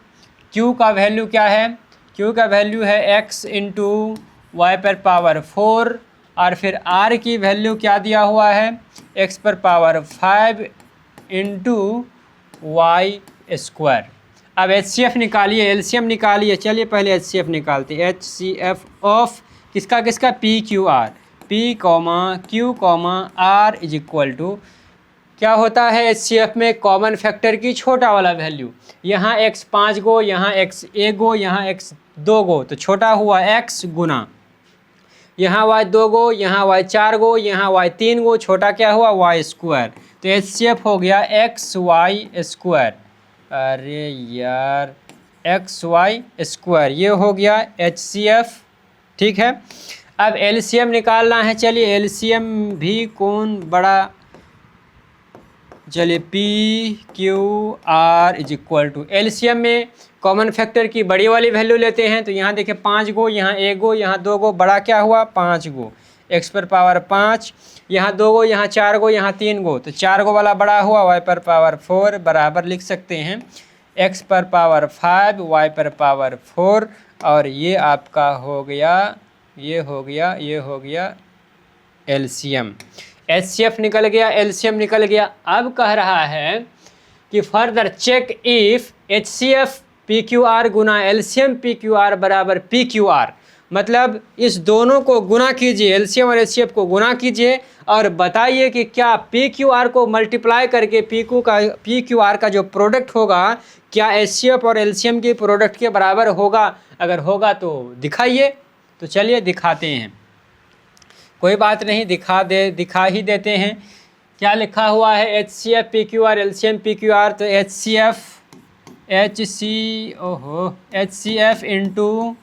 Q का वैल्यू क्या है? क्यू का वैल्यू है एक्स इंटू वाई पर पावर 4, और फिर आर की वैल्यू क्या दिया हुआ है? एक्स पर पावर 5 इंटू वाई स्क्वायर। अब HCF निकालिए, एलसीएम निकालिए। चलिए पहले HCF निकालते हैं। HCF ऑफ किसका किसका? PQR। P comma Q comma R is equal to क्या होता है HCF में? कॉमन फैक्टर की छोटा वाला वैल्यू। यहाँ x 5 गो, यहाँ x 1 गो, यहाँ x 2 गो, तो छोटा हुआ x गुना यहाँ y 2 गो, यहाँ y 4 गो, यहाँ y 3 गो, छोटा क्या हुआ? y square. तो HCF हो गया XY स्क्वायर। अरे यार, XY स्क्वायर, ये हो गया HCF। ठीक है, अब LCM निकालना है। चलिए LCM भी कौन बड़ा, चलिए PQR is equal to, LCM में कॉमन फैक्टर की बड़ी वाली वैल्यू लेते हैं। तो यहाँ देखिए 5 गो, यहाँ 1 गो, यहाँ 2 गो, बड़ा क्या हुआ? 5 गो, x पर पावर 5, यहाँ 2 गो, यहाँ 4 गो, यहाँ 3 गो, तो 4 गो वाला बड़ा हुआ y पर पावर 4, बराबर लिख सकते हैं x पर पावर 5 y पर पावर 4, और ये आपका हो गया, ये हो गया, ये हो गया LCM। HCF निकल गया, LCM निकल गया। अब कह रहा है कि further check if HCF PQR गुना LCM PQR बराबर PQR, मतलब इस दोनों को गुना कीजिए, LCM और HCF को गुना कीजिए और बताइए कि क्या PQR को मल्टीप्लाई करके PQR का जो प्रोडक्ट होगा क्या HCF और LCM के प्रोडक्ट के बराबर होगा? अगर होगा तो दिखाइए। तो चलिए दिखाते हैं, कोई बात नहीं, दिखा ही देते हैं। क्या लिखा हुआ है? HCF PQR LCM PQR, तो HCF इंटू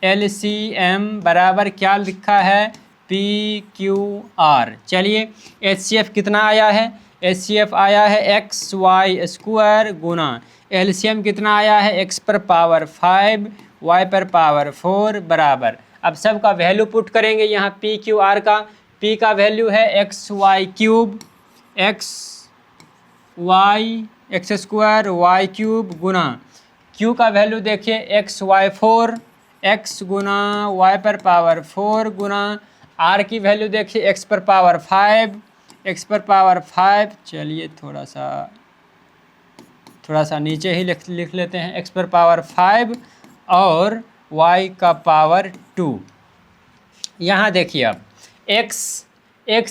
LCM बराबर क्या लिखा है? PQR। चलिए HCF कितना आया है? HCF आया है XY स्क्वायर गुना LCM कितना आया है? x पर पावर 5 y पर पावर 4 बराबर। अब सब का वैल्यू पुट करेंगे यहाँ PQR का। P का वैल्यू है XY cube, x square y cube गुना Q का वैल्यू देखिए XY4, x गुना y पर पावर 4 गुना R की वैल्यू देखिए x पर पावर 5, x पर पावर 5। चलिए थोड़ा सा नीचे ही लिख लेते हैं, x पर पावर 5 और y का पावर 2। यहाँ देखिए अब x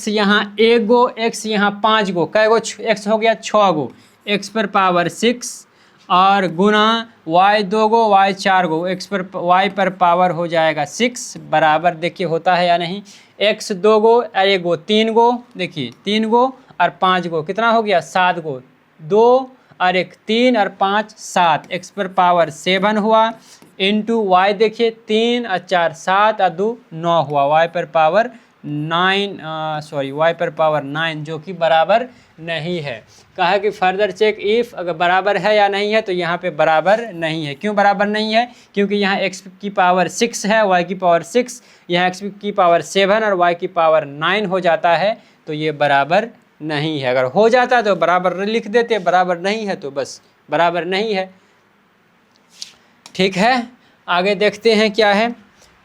यहाँ 1 गो, x यहाँ 5 गो, कै गो? x हो गया 6 गो, x पर पावर 6 और गुना y 2 गो, y 4 गो, y पर पावर हो जाएगा 6 बराबर। देखिए होता है या नहीं? x 2 गो और 1 गो, 3 गो, देखिए 3 गो और 5 गो, कितना हो गया? 7 गो, 2 और 1 3 और 5 7, x पर पावर 7 हुआ इंटू y देखिए 3 और 4 7 और 2 9 हुआ, y पर पावर 9, जो कि बराबर नहीं है। कहा कि फर्दर चेक इफ, अगर बराबर है या नहीं है, तो यहाँ पे बराबर नहीं है। क्यों बराबर नहीं है? क्योंकि यहाँ x की पावर 6 है, y की पावर 6, यहाँ x की पावर 7 और y की पावर 9 हो जाता है, तो ये बराबर नहीं है। अगर हो जाता तो बराबर लिख देते, बराबर नहीं है तो बस बराबर नहीं है। ठीक है, आगे देखते हैं क्या है।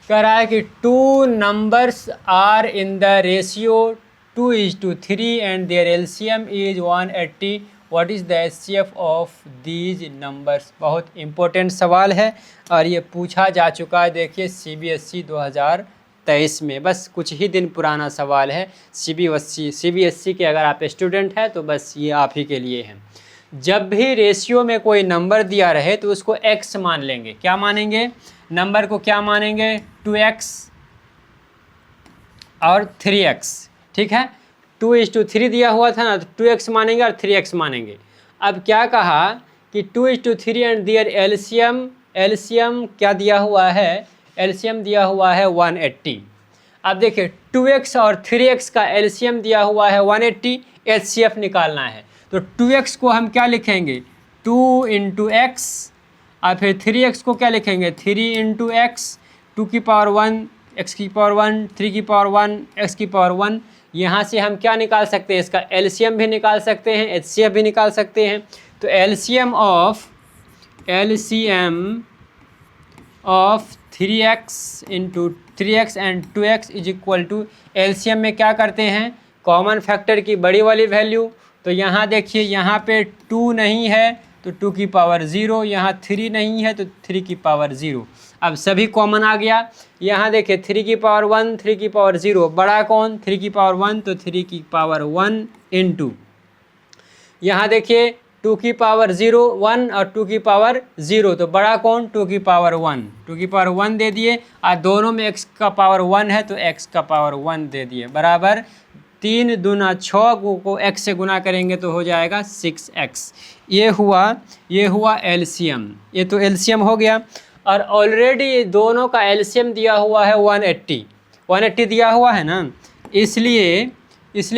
कह रहा है कि 2 numbers are in the ratio 2:3 and their LCM is 180, what is the HCF of these numbers? बहुत इम्पोर्टेंट सवाल है और ये पूछा जा चुका है। देखिए CBSE 2023 में, बस कुछ ही दिन पुराना सवाल है। CBSE के अगर आप स्टूडेंट हैं तो बस ये आप ही के लिए हैं। जब भी रेशियो में कोई नंबर दिया रहे तो उसको x मान लेंगे। क्या मानेंगे? नंबर को क्या मानेंगे? 2x और 3x। ठीक है, 2:3 दिया हुआ था ना, तो 2x मानेंगे और 3x मानेंगे। अब क्या कहा कि 2:3 एंड दियर LCM क्या दिया हुआ है? LCM दिया हुआ है 180। अब देखिए 2x और 3x का LCM दिया हुआ है 180, HCF निकालना है। तो 2x को हम क्या लिखेंगे? 2 × x और फिर 3x को क्या लिखेंगे, 3 इंटू एक्स, 2 की पावर 1, x की पावर 1, 3 की पावर 1, x की पावर 1। यहाँ से हम क्या निकाल सकते हैं, इसका एलसीएम भी निकाल सकते हैं, एचसीएफ भी निकाल सकते हैं। तो LCM of 3x into 3x and 2x is equal to, LCM में क्या करते हैं, कॉमन फैक्टर की बड़ी वाली वैल्यू। तो यहाँ देखिए, यहाँ पे 2 नहीं है तो 2 की पावर 0, यहाँ 3 नहीं है तो 3 की पावर 0। अब सभी कॉमन आ गया। यहाँ देखिए 3 की पावर 1, 3 की पावर 0, बड़ा कौन, 3 की पावर 1, तो 3 की पावर 1 इंटू, यहाँ देखिए 2 की पावर 0 1 और 2 की पावर 0, तो बड़ा कौन, 2 की पावर 1, 2 की पावर 1 दे दिए, और दोनों में x का पावर 1 है तो x का पावर 1 दे दिए, बराबर 3 दूना 6 को x से गुना करेंगे तो हो जाएगा 6x। ये हुआ एलसीएम, ये तो एलसीएम हो गया। और ऑलरेडी दोनों का एलसीएम दिया हुआ है 180 दिया हुआ है ना, इसलिए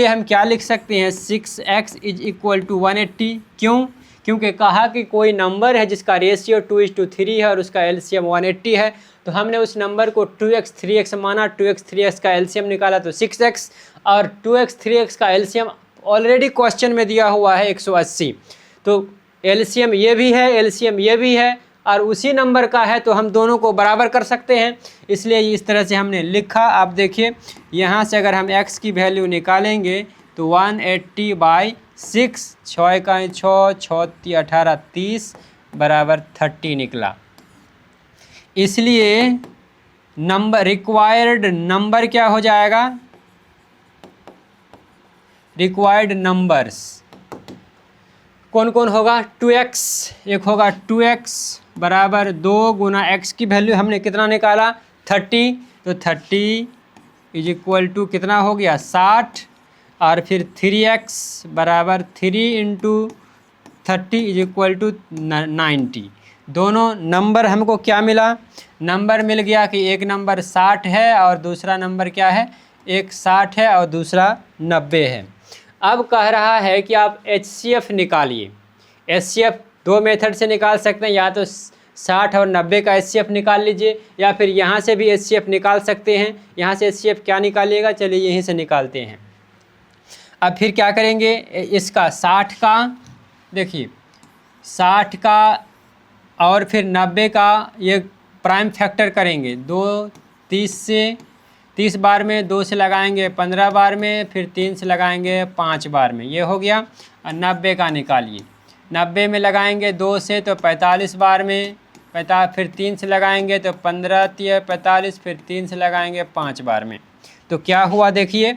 हम क्या लिख सकते हैं, 6x इज इक्वल टू 180। क्यों, क्योंकि कहा कि कोई नंबर है जिसका रेशियो 2:3 है और उसका एलसीएम 180 है, तो हमने उस नंबर को 2x 3x माना, 2x 3x का एलसीएम निकाला तो 6x, और 2x 3x का एलसीएम ऑलरेडी क्वेश्चन में दिया हुआ है 180। तो एलसीएम ये भी है, एलसीएम ये भी है, और उसी नंबर का है, तो हम दोनों को बराबर कर सकते हैं, इसलिए इस तरह से हमने लिखा। आप देखिए यहाँ से अगर हम x की वैल्यू निकालेंगे तो 180/6, 6 का 6, 6 18 30 बराबर 30 निकला। इसलिए रिक्वायर्ड नंबर क्या हो जाएगा, रिक्वायर्ड नंबर्स कौन कौन होगा, 2x, एक होगा 2x बराबर 2 गुना x की वैल्यू हमने कितना निकाला 30, तो 30 इज इक्वल टू कितना हो गया 60, और फिर 3x बराबर 3 इंटू 30 इज इक्वल टू 90। दोनों नंबर हमको क्या मिला, नंबर मिल गया कि एक नंबर 60 है और दूसरा नंबर क्या है, एक 60 है और दूसरा 90 है। अब कह रहा है कि आप HCF निकालिए। HCF दो मेथड से निकाल सकते हैं, या तो 60 और 90 का HCF निकाल लीजिए, या फिर यहाँ से भी HCF निकाल सकते हैं। यहाँ से HCF क्या निकालिएगा, चलिए यहीं से निकालते हैं। अब फिर क्या करेंगे, इसका 60 का, देखिए 60 का और फिर 90 का ये प्राइम फैक्टर करेंगे, 2 30 बार में 2 से लगाएंगे 15 बार में, फिर 3 से लगाएंगे 5 बार में, ये हो गया। और 90 का निकालिए, 90 में लगाएंगे 2 से तो 45 बार में, फिर 3 से लगाएंगे तो 15 × 45, फिर 3 से लगाएंगे 5 बार में, तो क्या हुआ देखिए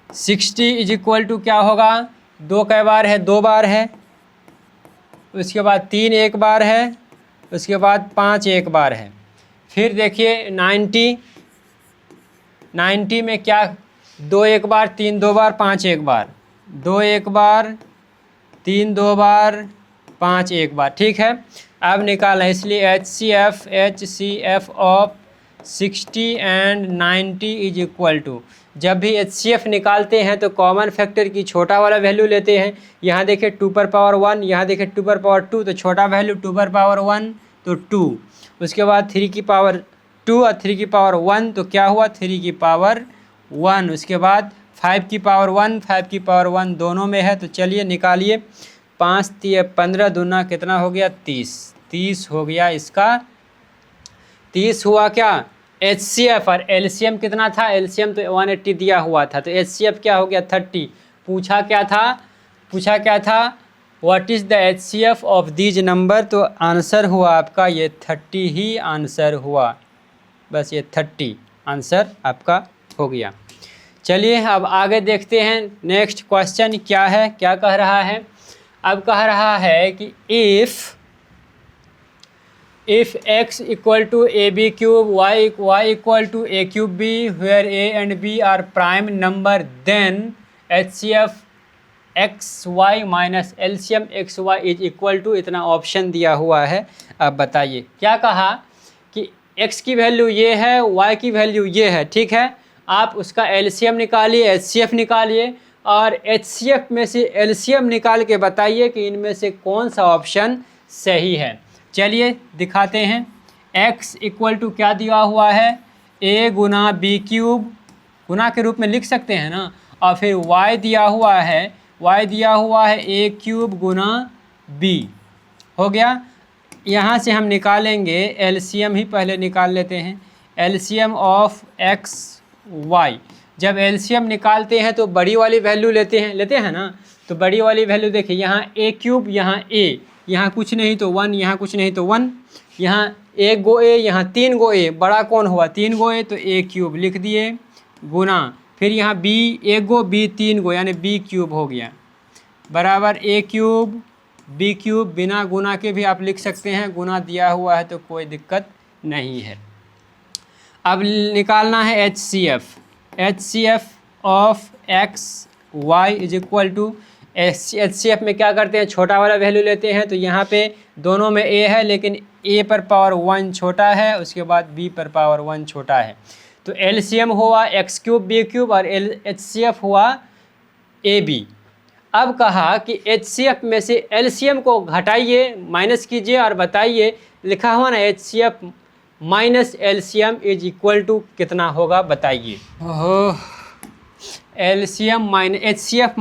60 इज इक्वल टू क्या होगा, 2 कै बार है, 2 बार है, उसके बाद 3 एक बार है, उसके बाद 5 एक बार है। फिर देखिए 90 में क्या, 2 एक बार, 3 2 बार, 5 एक बार, 2 एक बार, 3 2 बार, 5 एक बार, ठीक है। अब निकालना, इसलिए HCF of 60 and 90 is equal to, जब भी HCF निकालते हैं तो कॉमन फैक्टर की छोटा वाला वैल्यू लेते हैं। यहाँ देखिए 2 पर पावर 1, यहाँ देखिए 2 पर पावर 2, तो छोटा वैल्यू 2 पर पावर 1 तो 2, उसके बाद 3 की पावर 2 और 3 की पावर 1 तो क्या हुआ 3 की पावर 1, उसके बाद 5 की पावर 1, 5 की पावर 1 दोनों में है, तो चलिए निकालिए। 5 × 15 दूना कितना हो गया 30 हो गया, इसका 30 हुआ क्या HCF, और LCM कितना था, LCM तो 180 दिया हुआ था, तो HCF क्या हो गया 30। पूछा क्या था what is the HCF of these number, तो आंसर हुआ आपका ये 30 ही आंसर हुआ, बस ये 30 आंसर आपका हो गया। चलिए अब आगे देखते हैं नेक्स्ट क्वेश्चन क्या है, क्या कह रहा है। अब कह रहा है कि if x equal to ab cube, y equal to a cube b, where a and b are prime number, then HCF xy minus LCM xy is equal to, इतना ऑप्शन दिया हुआ है। अब बताइए क्या कहा कि x की वैल्यू ये है, y की वैल्यू ये है, ठीक है। आप उसका LCM निकालिए, HCF निकालिए, और HCF में से LCM निकाल के बताइए कि इनमें से कौन सा ऑप्शन सही है। चलिए दिखाते हैं। x इक्वल टू क्या दिया हुआ है, a गुना बी क्यूब, गुना के रूप में लिख सकते हैं ना, और फिर y दिया हुआ है a क्यूब गुना b। हो गया। यहाँ से हम निकालेंगे एलसीएम ही पहले निकाल लेते हैं, एलसीएम ऑफ x y। जब एलसीएम निकालते हैं तो बड़ी वाली वैल्यू लेते हैं ना, तो बड़ी वाली वैल्यू देखिए, यहाँ a क्यूब, यहाँ a, यहाँ कुछ नहीं तो 1, यहाँ कुछ नहीं तो 1, यहाँ 1 गो a, यहाँ 3 गो a, बड़ा कौन हुआ 3 गो a, तो a क्यूब लिख दिए गुना, फिर यहाँ b 1 गो, b 3 गो, यानी b क्यूब हो गया बराबर a क्यूब b क्यूब। बिना गुना के भी आप लिख सकते हैं, गुना दिया हुआ है तो कोई दिक्कत नहीं है। अब निकालना है HCF of x y is equal to, HCF में क्या करते हैं, छोटा वाला वैल्यू लेते हैं, तो यहाँ पे दोनों में a है लेकिन a पर पावर 1 छोटा है, उसके बाद b पर पावर 1 छोटा है, तो LCM हुआ x क्यूब b क्यूब और HCF हुआ AB। अब कहा कि HCF में से LCM को घटाइए, माइनस कीजिए और बताइए, लिखा हुआ ना HCF minus LCM is equal to कितना होगा बताइए। Oh, HCF minus HCF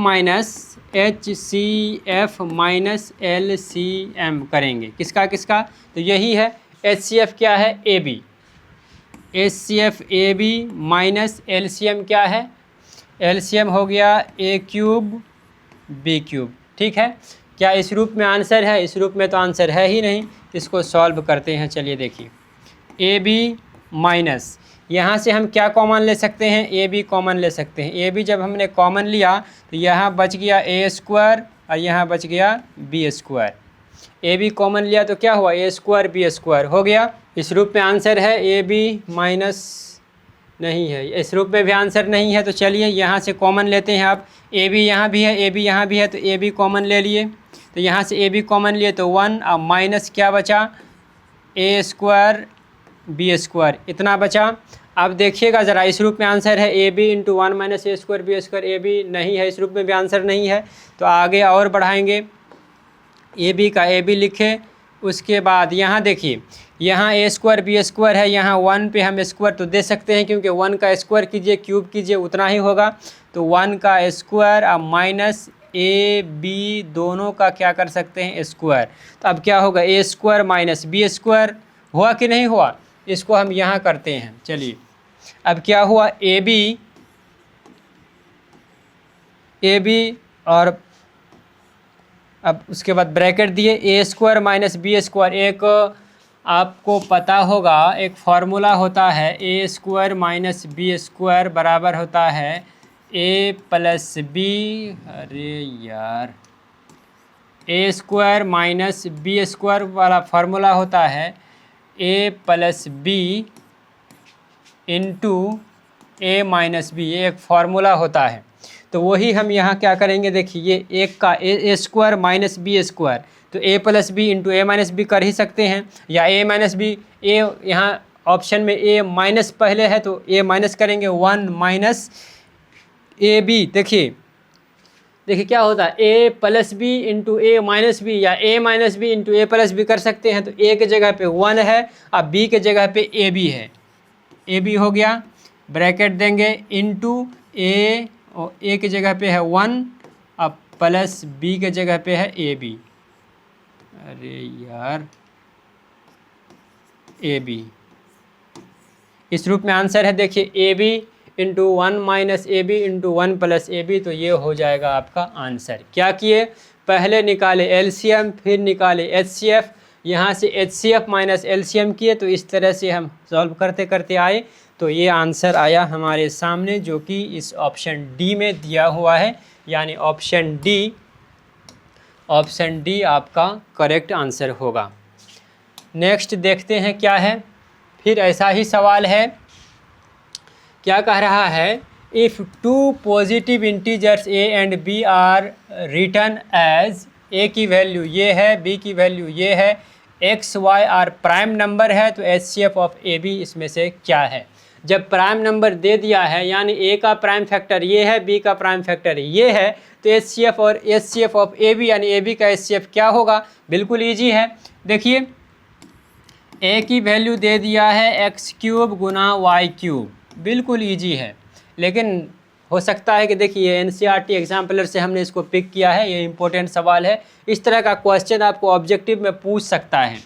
minus LCM करेंगे, किसका, तो यही है HCF क्या है AB, HCF AB minus LCM क्या है, LCM हो गया a क्यूब b क्यूब। ठीक है, क्या इस रूप में आंसर है, इस रूप में तो आंसर है ही नहीं, इसको सॉल्व करते हैं। चलिए देखिए, AB माइनस, यहाँ से हम क्या कॉमन ले सकते हैं, AB कॉमन ले सकते हैं। AB जब हमने कॉमन लिया तो यहाँ बच गया a स्क्वायर और यहाँ बच गया b स्क्वायर। AB कॉमन लिया तो क्या हुआ, a स्क्वायर b स्क्वायर हो गया। इस रूप में आंसर है AB माइनस नहीं है, इस रूप में भी आंसर नहीं है, तो चलिए यहाँ से कॉमन लेते हैं। आप AB यहाँ भी है, AB यहाँ भी है, तो AB कॉमन ले लिए, तो यहाँ से AB कॉमन लिए तो 1, अब माइनस क्या बचा, a स्क्वायर b स्क्वायर, इतना बचा। अब देखिएगा ज़रा, इस रूप में आंसर है AB into 1 minus a square b square, AB नहीं है, इस रूप में भी आंसर नहीं है, तो आगे और बढ़ाएंगे, AB का AB लिखे, उसके बाद यहाँ देखिए, यहाँ a स्क्वायर b स्क्वायर है, यहाँ 1 पे हम स्क्वायर तो दे सकते हैं, क्योंकि 1 का स्क्वायर कीजिए क्यूब कीजिए उतना ही होगा, तो 1 का स्क्वायर अब माइनस a b दोनों का क्या कर सकते हैं स्क्वायर, तो अब क्या होगा a square minus b square, हुआ कि नहीं हुआ, इसको हम यहाँ करते हैं। चलिए अब क्या हुआ, AB और अब उसके बाद ब्रैकेट दिए, a square minus b square, एक आपको पता होगा एक फार्मूला होता है, a square minus b square बराबर होता है a प्लस b, अरे यार, a square minus b square वाला फार्मूला होता है a plus b into a minus b, ये एक फार्मूला होता है, तो वही हम यहाँ क्या करेंगे, देखिए ये एक का a square minus b square, तो a plus b into a minus b कर ही सकते हैं, या a माइनस बी, a यहाँ ऑप्शन में a माइनस पहले है तो a माइनस करेंगे, 1 माइनस ए बी। देखिए क्या होता है, a plus b into a minus b, या a minus b into a plus b कर सकते हैं, तो a के जगह पे 1 है, अब b के जगह पे a b है, a b हो गया, ब्रैकेट देंगे इंटू a, और a के जगह पे है 1, अब प्लस b के जगह पे है ए बी, अरे यार ए बी, इस रूप में आंसर है। देखिए a b into 1 minus a b into 1 plus a b, तो ये हो जाएगा आपका आंसर। क्या किए, पहले निकाले एलसीएम, फिर निकाले एचसीएफ, यहाँ से एचसीएफ माइनस एलसीएम किए, तो इस तरह से हम सॉल्व करते करते आए, तो ये आंसर आया हमारे सामने, जो कि इस ऑप्शन डी में दिया हुआ है, यानी ऑप्शन डी आपका करेक्ट आंसर होगा। नेक्स्ट देखते हैं क्या है, फिर ऐसा ही सवाल है, क्या कह रहा है, if two positive integers a and b are written as, a की वैल्यू ये है, b की वैल्यू ये है, x y are prime number है, तो HCF ऑफ AB इसमें से क्या है। जब प्राइम नंबर दे दिया है, यानी a का प्राइम फैक्टर ये है, b का प्राइम फैक्टर ये है, तो HCF ऑफ AB यानी AB का HCF क्या होगा, बिल्कुल ईजी है। देखिए ए की वैल्यू दे दिया है एक्स क्यूब गुना वाई क्यूब, बिल्कुल ईजी है। लेकिन हो सकता है कि देखिए एनसीईआरटी एग्जाम्पलर से हमने इसको पिक किया है, ये इंपॉर्टेंट सवाल है। इस तरह का क्वेश्चन आपको ऑब्जेक्टिव में पूछ सकता है।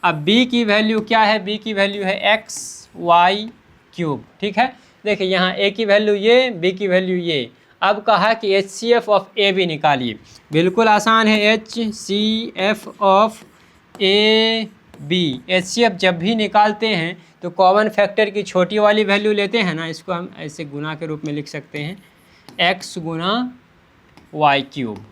अब बी की वैल्यू क्या है, बी की वैल्यू है एक्स वाई क्यूब, ठीक है। देखिए यहाँ ए की वैल्यू ये, बी की वैल्यू ये। अब कहा कि HCF ऑफ ए बी निकालिए, बिल्कुल आसान है। HCF of A b, HCF जब भी निकालते हैं तो कॉमन फैक्टर की छोटी वाली वैल्यू लेते हैं ना, इसको हम ऐसे गुना के रूप में लिख सकते हैं, x गुना वाई क्यूब।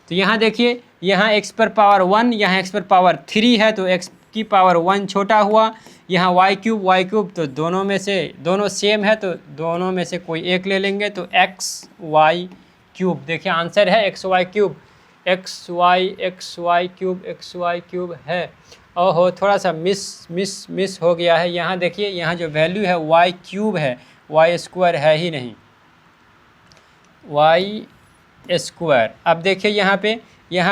तो यहाँ देखिए, यहाँ x पर पावर 1, यहाँ x पर पावर 3 है, तो x की पावर 1 छोटा हुआ। यहाँ वाई क्यूब, तो दोनों में से दोनों सेम है, तो दोनों में से कोई एक ले लेंगे, तो एक्स वाई क्यूब। देखिए आंसर है x y cube, x y cube है। ओहो, थोड़ा सा मिस हो गया है। यहाँ देखिए, यहाँ जो वैल्यू है वाई क्यूब है, वाई स्क्वायर है ही नहीं, वाई स्क्वायर। अब देखिए यहाँ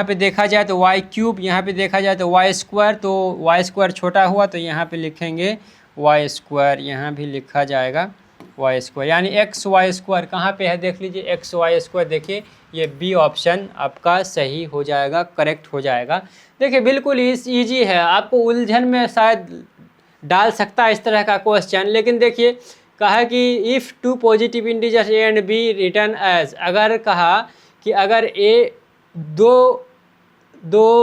पे देखा जाए तो वाई क्यूब, यहाँ पे देखा जाए तो वाई स्क्वायर, तो वाई स्क्वायर छोटा हुआ, तो यहाँ पे लिखेंगे वाई स्क्वायर, यहाँ भी लिखा जाएगा वाई स्क्वायर। यानी एक्स वाई स्क्वायर कहाँ पे है, देख लीजिए एक्स वाई स्क्वायर। देखिए ये बी ऑप्शन आपका सही हो जाएगा, करेक्ट हो जाएगा। देखिए बिल्कुल ईजी है, आपको उलझन में शायद डाल सकता है इस तरह का क्वेश्चन। लेकिन देखिए कहा कि if two positive integers a and b written as, अगर कहा कि अगर दो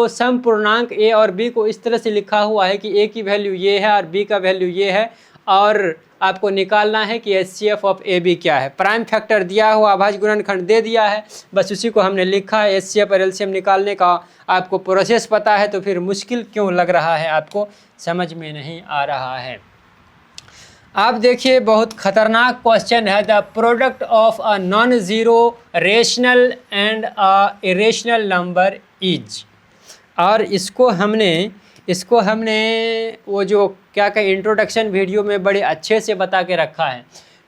सम पूर्णांक ए और बी को इस तरह से लिखा हुआ है कि ए की वैल्यू ये है और बी का वैल्यू ये है, और आपको निकालना है कि HCF ऑफ ए बी क्या है। प्राइम फैक्टर दिया हुआ, अभाज्य गुणनखंड दे दिया है, बस उसी को हमने लिखा है। HCF और LCM निकालने का आपको प्रोसेस पता है, तो फिर मुश्किल क्यों लग रहा है, आपको समझ में नहीं आ रहा है। आप देखिए बहुत खतरनाक क्वेश्चन है, the product of a non zero rational and a irrational number is. और इसको हमने वो जो क्या कहे इंट्रोडक्शन वीडियो में बड़े अच्छे से बता के रखा है।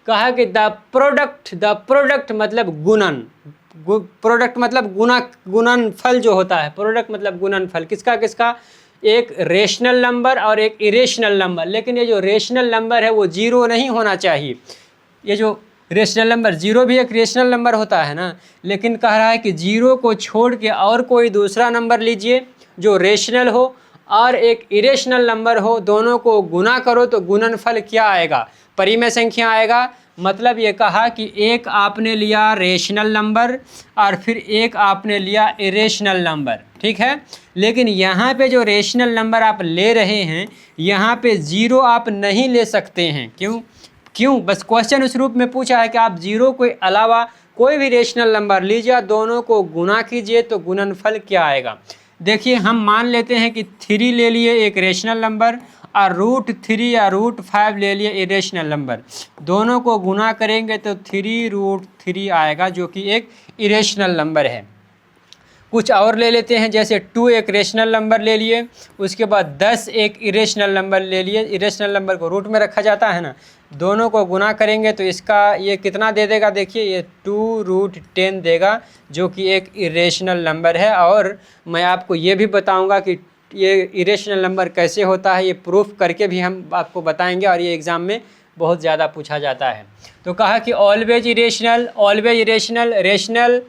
कहा कि द प्रोडक्ट मतलब गुणन, प्रोडक्ट मतलब गुणनफल जो होता है, प्रोडक्ट मतलब गुणनफल किसका, एक रेशनल नंबर और एक इरेशनल नंबर। लेकिन ये जो रेशनल नंबर है वो जीरो नहीं होना चाहिए। ये जो रेशनल नंबर, जीरो भी एक रेशनल नंबर होता है ना, लेकिन कह रहा है कि जीरो को छोड़ के और कोई दूसरा नंबर लीजिए जो रेशनल हो और एक इरेशनल नंबर हो, दोनों को गुना करो तो गुणनफल क्या आएगा, परिमेय संख्या आएगा। मतलब ये कहा कि एक आपने लिया रेशनल नंबर और फिर एक आपने लिया इरेशनल नंबर, ठीक है। लेकिन यहाँ पे जो रेशनल नंबर आप ले रहे हैं, यहाँ पे ज़ीरो आप नहीं ले सकते हैं। क्यों? बस क्वेश्चन उस रूप में पूछा है कि आप ज़ीरो के अलावा कोई भी रेशनल नंबर लीजिए, दोनों को गुना कीजिए तो गुणनफल क्या आएगा। देखिए हम मान लेते हैं कि 3 ले लिए एक रेशनल नंबर और √3 या √5 ले लिए इरेशनल नंबर, दोनों को गुना करेंगे तो 3√3 आएगा, जो कि एक इरेशनल नंबर है। कुछ और ले लेते हैं, जैसे 2 एक रेशनल नंबर ले लिए, उसके बाद 10 एक इरेशनल नंबर ले लिए। इरेशनल नंबर को रूट में रखा जाता है ना, दोनों को गुना करेंगे तो इसका ये कितना दे देगा, देखिए ये 2√10 देगा, जो कि एक इरेशनल नंबर है। और मैं आपको ये भी बताऊंगा कि ये इरेशनल नंबर कैसे होता है, ये प्रूफ करके भी हम आपको बताएंगे, और ये एग्ज़ाम में बहुत ज़्यादा पूछा जाता है। तो कहा कि ऑलवेज इरेशनल, रेशनल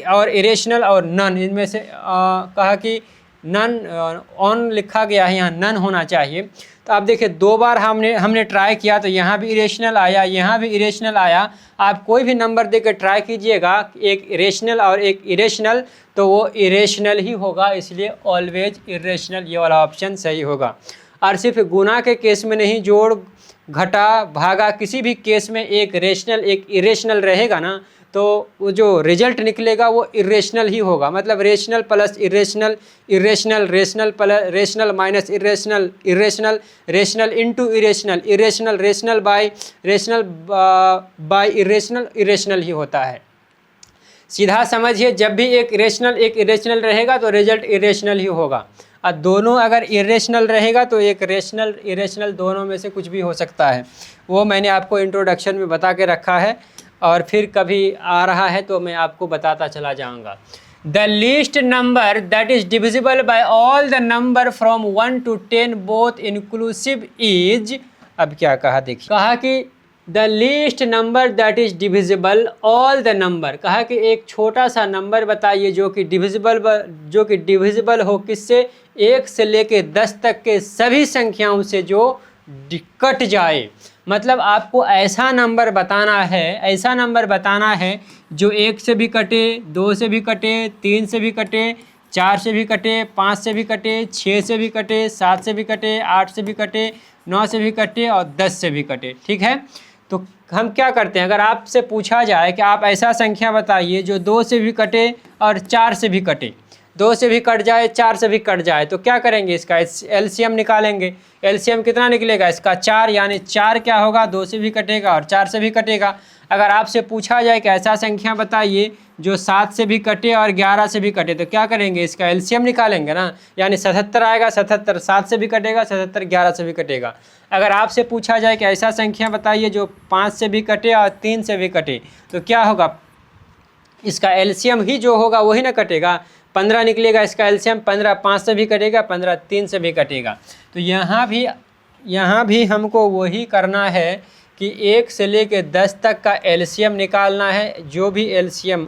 और इरेशनल और नन, इनमें से कहा कि नन ऑन लिखा गया है, यहाँ नन होना चाहिए। तो आप देखिए 2 बार हमने ट्राई किया, तो यहाँ भी इरेशनल आया, यहाँ भी इरेशनल आया। आप कोई भी नंबर देकर ट्राई कीजिएगा, एक रेशनल और एक इरेशनल, तो वो इरेशनल ही होगा, इसलिए ऑलवेज इरेशनल ये वाला ऑप्शन सही होगा। और सिर्फ गुना के केस में नहीं, जोड़ घटा भागा किसी भी केस में एक रेशनल एक इरेशनल रहेगा ना, तो वो जो रिजल्ट निकलेगा वो इरेशनल ही होगा। मतलब rational plus irrational, irrational rational plus rational minus irrational, irrational rational into irrational, irrational rational by irrational, irrational ही होता है। सीधा समझिए, जब भी एक रेशनल एक इरेशनल रहेगा तो रिजल्ट इरेशनल ही होगा, और दोनों अगर इरेशनल रहेगा तो एक रेशनल इरेशनल दोनों में से कुछ भी हो सकता है। वो मैंने आपको इंट्रोडक्शन में बता के रखा है, और फिर कभी आ रहा है तो मैं आपको बताता चला जाऊंगा। The least number that is divisible by all the number from 1 to 10 both inclusive is, अब क्या कहा देखिए, कहा कि the least number that is divisible all the number, कहा कि एक छोटा सा नंबर बताइए जो कि डिविजिबल हो किससे, 1 से लेके 10 तक के सभी संख्याओं से जो कट जाए। मतलब आपको ऐसा नंबर बताना है जो 1 से भी कटे, 2 से भी कटे, 3 से भी कटे, 4 से भी कटे, 5 से भी कटे, 6 से भी कटे, 7 से भी कटे, 8 से भी कटे, 9 से भी कटे और 10 से भी कटे। ठीक है, तो हम क्या करते हैं, अगर आपसे पूछा जाए कि आप ऐसा संख्या बताइए जो 2 से भी कटे और 4 से भी कटे, 2 से भी कट जाए, 4 से भी कट जाए, तो क्या करेंगे, इसका एलसीएम निकालेंगे। एलसीएम कितना निकलेगा इसका, 4, यानी 4 क्या होगा, 2 से भी कटेगा और 4 से भी कटेगा। अगर आपसे पूछा जाए कि ऐसा संख्या बताइए जो 7 से भी कटे और 11 से भी कटे, तो क्या करेंगे, इसका एलसीएम निकालेंगे ना, यानी 77 आएगा। 77 7 से भी कटेगा, 77 11 से भी कटेगा। अगर आपसे पूछा जाए कि ऐसा संख्या बताइए जो 5 से भी कटे और 3 से भी कटे, तो क्या होगा, इसका एलसीएम ही जो होगा वही ना कटेगा, 15 निकलेगा इसका एलसीएम। 15 5 से भी कटेगा, 15 3 से भी कटेगा। तो यहाँ भी हमको वही करना है कि 1 से लेके 10 तक का एलसीएम निकालना है। जो भी एलसीएम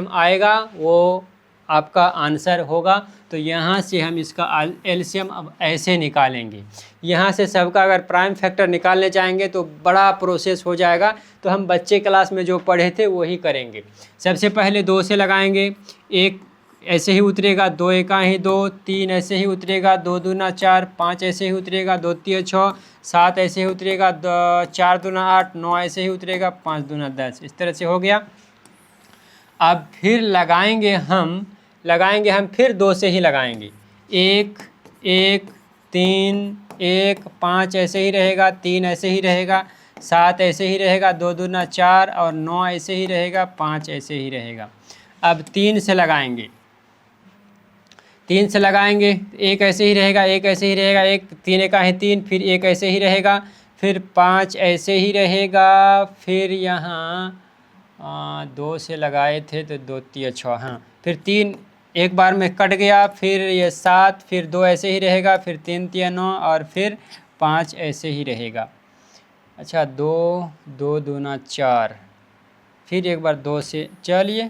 आएगा वो आपका आंसर होगा। तो यहाँ से हम इसका एलसीएम अब ऐसे निकालेंगे। यहाँ से सबका अगर प्राइम फैक्टर निकालने चाहेंगे तो बड़ा प्रोसेस हो जाएगा, तो हम बच्चे क्लास में जो पढ़े थे वही करेंगे। सबसे पहले 2 से लगाएंगे, 1 ऐसे ही उतरेगा, 2 एका ही 2, 3 ऐसे ही उतरेगा, 2 दूना 4, 5 ऐसे ही उतरेगा, 2 तिया 6, 7 ऐसे ही उतरेगा, 4 दूना 8, 9 ऐसे ही उतरेगा, 5 दूना 10, इस तरह से हो गया। अब फिर लगाएंगे हम फिर 2 से ही लगाएंगे, 1 1 3 1 5 ऐसे ही रहेगा, 3 ऐसे ही रहेगा, 7 ऐसे ही रहेगा, 2 दूना 4 और 9 ऐसे ही रहेगा, 5 ऐसे ही रहेगा। अब 3 से लगाएंगे, 1 ऐसे ही रहेगा, 1 ऐसे ही रहेगा, 1 3 एका है 3, फिर 1 ऐसे ही रहेगा, फिर 5 ऐसे ही रहेगा, फिर यहाँ 2 से लगाए थे तो 2 तिया 6, हाँ, फिर 3 एक बार में कट गया, फिर ये 7, फिर 2 ऐसे ही रहेगा, फिर 3 तिया 9 और फिर 5 ऐसे ही रहेगा। अच्छा 2 दूना 4, फिर एक बार 2 से, चलिए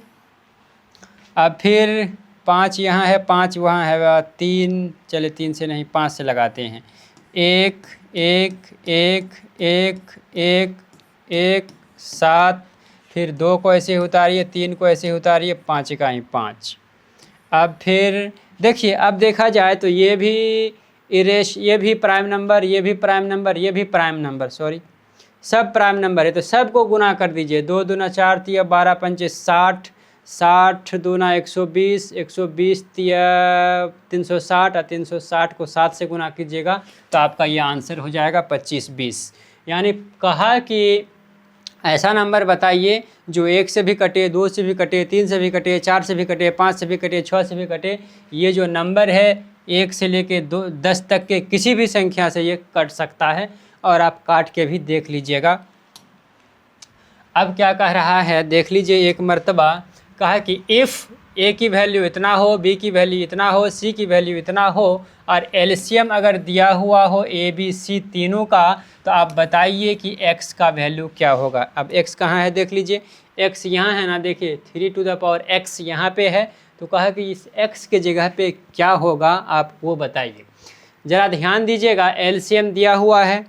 अब फिर 5 यहाँ है, 5 वहाँ है, 3, चले 3 से नहीं 5 से लगाते हैं, 1 1 1 1 1 1 7, फिर 2 को ऐसे उतारिए, 3 को ऐसे उतारिए, 5 का ही 5। अब फिर देखिए, अब देखा जाए तो ये भी प्राइम नंबर, ये भी प्राइम नंबर, ये भी प्राइम नंबर, सॉरी सब प्राइम नंबर है, तो सबको गुना कर दीजिए। 2 दूना 4 तिया 12 पंचे 60, 60 दूना 120, 120 तिया 360 और 360 को 7 से गुना कीजिएगा तो आपका ये आंसर हो जाएगा 25 20। यानी कहा कि ऐसा नंबर बताइए जो 1 से भी कटे, 2 से भी कटे, 3 से भी कटे, 4 से भी कटे, 5 से भी कटे, 6 से भी कटे। ये जो नंबर है 1 से लेके 10 तक के किसी भी संख्या से ये कट सकता है, और आप काट के भी देख लीजिएगा। अब क्या कह रहा है देख लीजिए एक मर्तबा, कहा कि इफ़ ए की वैल्यू इतना हो, बी की वैल्यू इतना हो, सी की वैल्यू इतना हो और एलसीएम अगर दिया हुआ हो ए बी सी तीनों का, तो आप बताइए कि x का वैल्यू क्या होगा। अब x कहाँ है देख लीजिए, x यहाँ है ना, देखिए 3 टू द पावर x यहाँ पे है, तो कहा कि इस x के जगह पे क्या होगा आप वो बताइए। ज़रा ध्यान दीजिएगा, एलसीएम दिया हुआ है,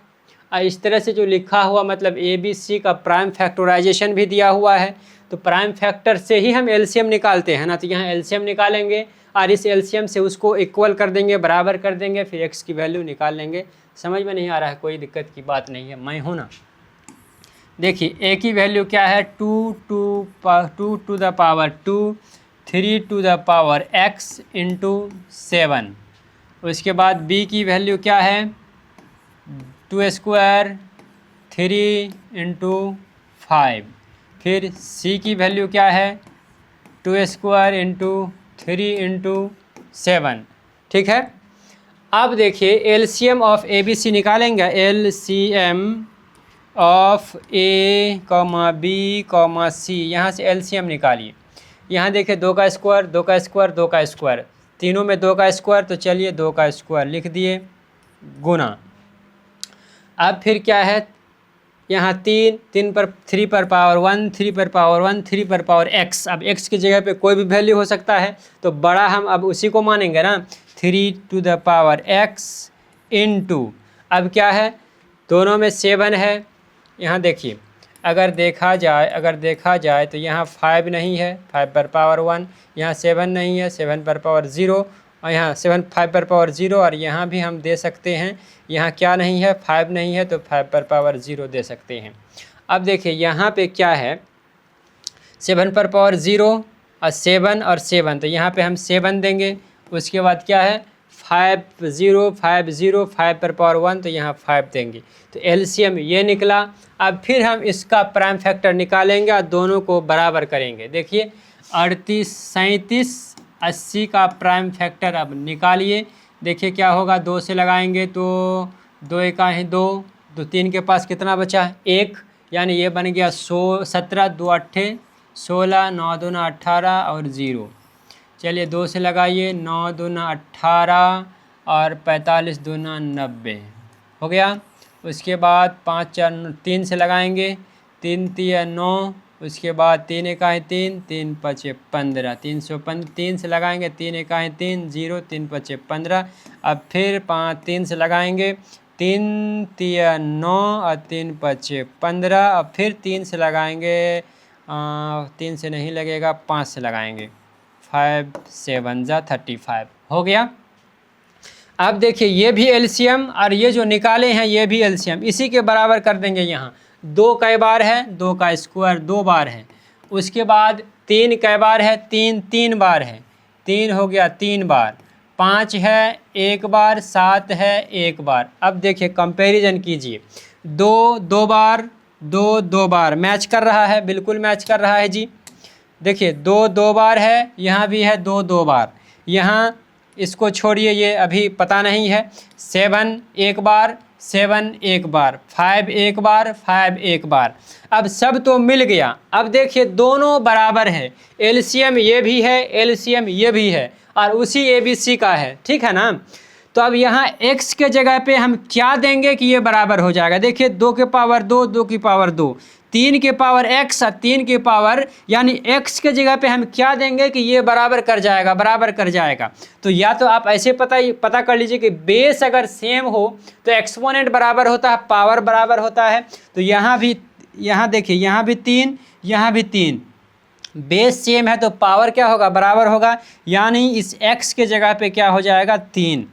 इस तरह से जो लिखा हुआ मतलब ए बी सी का प्राइम फैक्टराइजेशन भी दिया हुआ है, तो प्राइम फैक्टर से ही हम एलसीएम निकालते हैं ना, तो यहाँ एलसीएम निकालेंगे और इस एलसीएम से उसको इक्वल कर देंगे, बराबर कर देंगे, फिर x की वैल्यू निकाल लेंगे। समझ में नहीं आ रहा है, कोई दिक्कत की बात नहीं है, मैं हूँ ना। देखिए a की वैल्यू क्या है, 2 to the power 2, 3 to the power x into 7। उसके बाद b की वैल्यू क्या है, 2 स्क्वायर 3 इंटू 5। फिर c की वैल्यू क्या है, 2 स्क्वायर इंटू 3 इंटू 7। ठीक है, अब देखिए LCM of A B C निकालेंगे। LCM of A comma B comma C, यहाँ से एलसीएम निकालिए। यहाँ देखिए 2 का स्क्वायर, 2 का स्क्वायर, 2 का स्क्वायर, तीनों में 2 का स्क्वायर, तो चलिए 2 का स्क्वायर लिख दिए गुना। अब फिर क्या है, यहाँ 3 पर 3 पर पावर 1, 3 पर पावर 1, 3 पर पावर x। अब x की जगह पे कोई भी वैल्यू हो सकता है, तो बड़ा हम अब उसी को मानेंगे ना, 3 to the power x into, अब क्या है, दोनों में 7 है। यहाँ देखिए अगर देखा जाए तो यहाँ 5 नहीं है, 5 पर पावर 1, यहाँ 7 नहीं है, 7 पर पावर 0, और यहाँ 5 पर पावर 0, और यहाँ भी हम दे सकते हैं, यहाँ क्या नहीं है, 5 नहीं है, तो 5 पर पावर 0 दे सकते हैं। अब देखिए यहाँ पे क्या है, 7 पर पावर 0 और 7 और 7, तो यहाँ पे हम 7 देंगे। उसके बाद क्या है, 5 0 5 0, 5 पर पावर 1, तो यहाँ 5 देंगे, तो एलसीएम ये निकला। अब फिर हम इसका प्राइम फैक्टर निकालेंगे और दोनों को बराबर करेंगे। देखिए 38 37 80 का प्राइम फैक्टर अब निकालिए। देखिए क्या होगा, 2 से लगाएंगे तो 2 एका है 2, तो 3 के पास कितना बचा है, 1, यानी ये बन गया 17 2 8 16, 9 2 18 और 0। चलिए 2 से लगाइए, 9 2 18 और 45 2 90 हो गया। उसके बाद 5 4 3 से लगाएंगे, 3 3 9, उसके बाद 3 एकाई 3, 3 5 15, 315, 3 से लगाएंगे, 3 एकाई 3 0, 3 5 15। अब फिर 5 3 से लगाएंगे, 3 3 9 और 3 5 15। अब फिर 3 से लगाएंगे, 3 से नहीं लगेगा, 5 से लगाएंगे, 5 7 जा 35 हो गया। अब देखिए ये भी एलसीएम और ये जो निकाले हैं ये भी एलसीएम, इसी के बराबर कर देंगे। यहाँ 2 कई बार है, 2 का स्क्वायर 2 बार है। उसके बाद 3 कई बार है, 3 3 बार है, 3 हो गया 3 बार, 5 है 1 बार, 7 है 1 बार। अब देखिए कंपैरिजन कीजिए, 2 2 बार, 2 2 बार, मैच कर रहा है, बिल्कुल मैच कर रहा है जी। देखिए 2 2 बार है, यहाँ भी है 2 2 बार, यहाँ इसको छोड़िए, ये अभी पता नहीं है। 7 1 बार, 7 1 बार, 5 1 बार, 5 1 बार। अब सब तो मिल गया। अब देखिए दोनों बराबर है, एलसीएम ये भी है, एलसीएम ये भी है, और उसी ABC का है, ठीक है ना। तो अब यहाँ x के जगह पे हम क्या देंगे कि ये बराबर हो जाएगा। देखिए 2 के पावर 2, 2 की पावर 2, 3 के पावर x और 3 के पावर, यानी x के जगह पे हम क्या देंगे कि ये बराबर कर जाएगा, बराबर कर जाएगा। तो या तो आप ऐसे पता कर लीजिए कि बेस अगर सेम हो तो एक्सपोनेंट बराबर होता है, पावर बराबर होता है। तो यहाँ भी, यहाँ देखिए यहाँ भी 3, यहाँ भी 3, बेस सेम है तो पावर क्या होगा, बराबर होगा। यानी इस x के जगह पे क्या हो जाएगा, 3,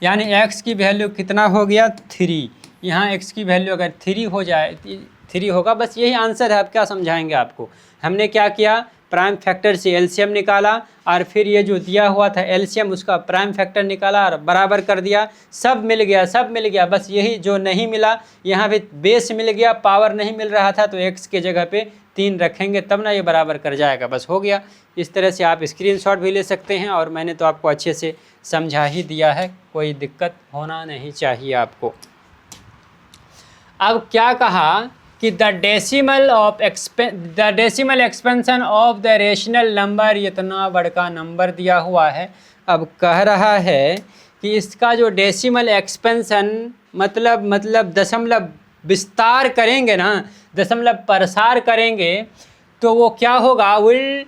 यानी x की वैल्यू कितना हो गया, 3। यहाँ x की वैल्यू अगर 3 हो जाए, 3 होगा, बस यही आंसर है। अब क्या समझाएंगे आपको, हमने क्या किया, प्राइम फैक्टर से एलसीएम निकाला और फिर ये जो दिया हुआ था एलसीएम उसका प्राइम फैक्टर निकाला और बराबर कर दिया, सब मिल गया, सब मिल गया। बस यही जो नहीं मिला, यहाँ भी बेस मिल गया, पावर नहीं मिल रहा था, तो x के जगह पे 3 रखेंगे तब ना ये बराबर कर जाएगा, बस हो गया। इस तरह से आप स्क्रीनशॉट भी ले सकते हैं, और मैंने तो आपको अच्छे से समझा ही दिया है, कोई दिक्कत होना नहीं चाहिए आपको। अब क्या कहा कि the decimal expansion of the rational number, इतना बड़का नंबर दिया हुआ है। अब कह रहा है कि इसका जो डेसिमल एक्सपेंशन मतलब दशमलव विस्तार करेंगे ना, दशमलव प्रसार करेंगे, तो वो क्या होगा, विल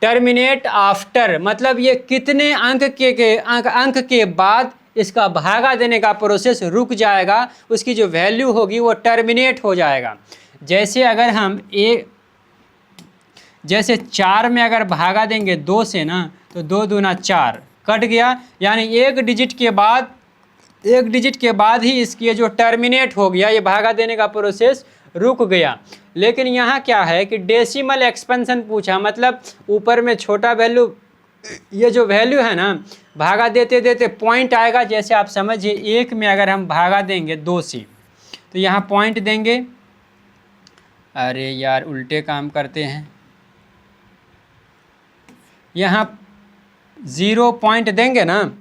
टर्मिनेट आफ्टर, मतलब ये कितने अंक के बाद इसका भागा देने का प्रोसेस रुक जाएगा, उसकी जो वैल्यू होगी वो टर्मिनेट हो जाएगा। जैसे अगर हम जैसे 4 में अगर भागा देंगे 2 से ना, तो 2 दूना 4 कट गया, यानी एक डिजिट के बाद ही इसकी जो टर्मिनेट हो गया, ये भागा देने का प्रोसेस रुक गया। लेकिन यहाँ क्या है कि डेसिमल एक्सपेंशन पूछा, मतलब ऊपर में छोटा वैल्यू, ये जो वैल्यू है ना, भागा देते देते पॉइंट आएगा। जैसे आप समझिए 1 में अगर हम भागा देंगे 2 से, तो यहाँ पॉइंट देंगे, अरे यार उल्टे काम करते हैं, यहाँ 0 पॉइंट देंगे ना,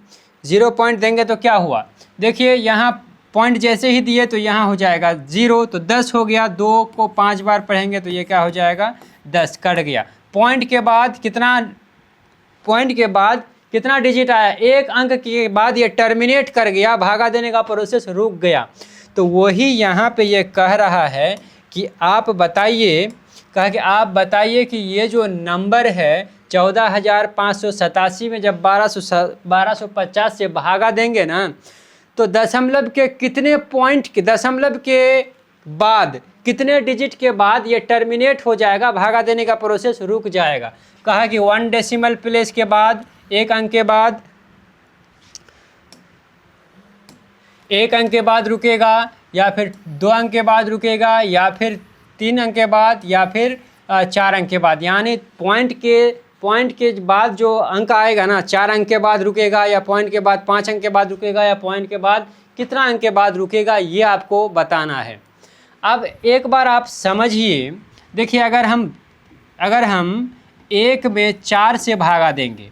0 पॉइंट देंगे तो क्या हुआ, देखिए यहाँ पॉइंट जैसे ही दिए तो यहाँ हो जाएगा 0, तो 10 हो गया। 2 को 5 बार पढ़ेंगे तो ये क्या हो जाएगा, 10 कट गया। पॉइंट के बाद कितना डिजिट आया, एक अंक के बाद ये टर्मिनेट कर गया, भागा देने का प्रोसेस रुक गया। तो वही यहाँ पे ये कह रहा है कि आप बताइए कि ये जो नंबर है 14,587 में जब 1250 से भागा देंगे ना, तो दशमलव के बाद कितने डिजिट के बाद ये टर्मिनेट हो जाएगा, भागा देने का प्रोसेस रुक जाएगा। कहा कि 1 डेसिमल प्लेस के बाद, एक अंक के बाद रुकेगा, या फिर 2 अंक के बाद रुकेगा, या फिर 3 अंक के बाद, या फिर 4 अंक के बाद। यानी पॉइंट के बाद जो अंक आएगा ना, 4 अंक के बाद रुकेगा, या पॉइंट के बाद 5 अंक के बाद रुकेगा, या पॉइंट के बाद कितना अंक के बाद रुकेगा, ये आपको बताना है। अब एक बार आप समझिए, देखिए अगर हम 1 में 4 से भागा देंगे,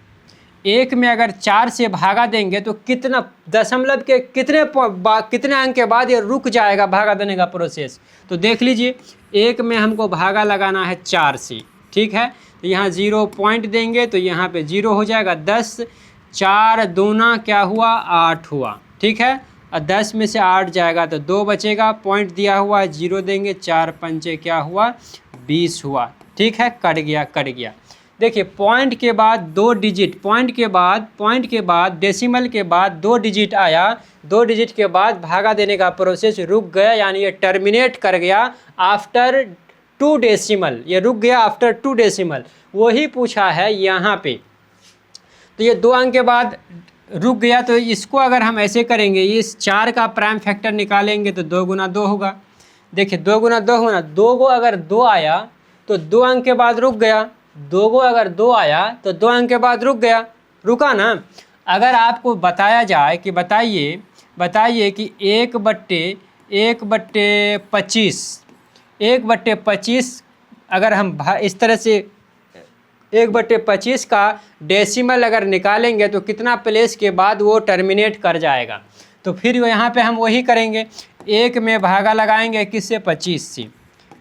1 में अगर 4 से भागा देंगे तो कितना दशमलव के कितने अंक के बाद ये रुक जाएगा, भागा देने का प्रोसेस। तो देख लीजिए, 1 में हमको भागा लगाना है 4 से, ठीक है। तो यहाँ 0 पॉइंट देंगे तो यहाँ पे 0 हो जाएगा। 10 4 दूना क्या हुआ, 8 हुआ, ठीक है। और 10 में से 8 जाएगा तो 2 बचेगा, पॉइंट दिया हुआ है 0 देंगे, 4 पंचे क्या हुआ, 20 हुआ, ठीक है। कट गया। देखिए पॉइंट के बाद 2 डिजिट, पॉइंट के बाद डेसिमल के बाद 2 डिजिट आया, 2 डिजिट के बाद भागा देने का प्रोसेस रुक गया, यानी ये टर्मिनेट कर गया आफ्टर 2 डेसिमल, ये रुक गया आफ्टर 2 डेसिमल। वही पूछा है यहाँ पे। तो ये 2 अंक के बाद रुक गया, तो इसको अगर हम ऐसे करेंगे, इस 4 का प्राइम फैक्टर निकालेंगे तो 2 गुना 2 होगा। देखिए 2 गुना 2 होना, 2 को अगर 2 आया तो 2 अंक के बाद रुक गया, 2 को अगर 2 आया तो 2 अंक के बाद रुका ना। अगर आपको बताया जाए कि बताइए कि 1/25 अगर हम इस तरह से 1/25 का डेसिमल अगर निकालेंगे तो कितना प्लेस के बाद वो टर्मिनेट कर जाएगा। तो फिर यहाँ पे हम वही करेंगे, 1 में भागा लगाएंगे किससे, 25 से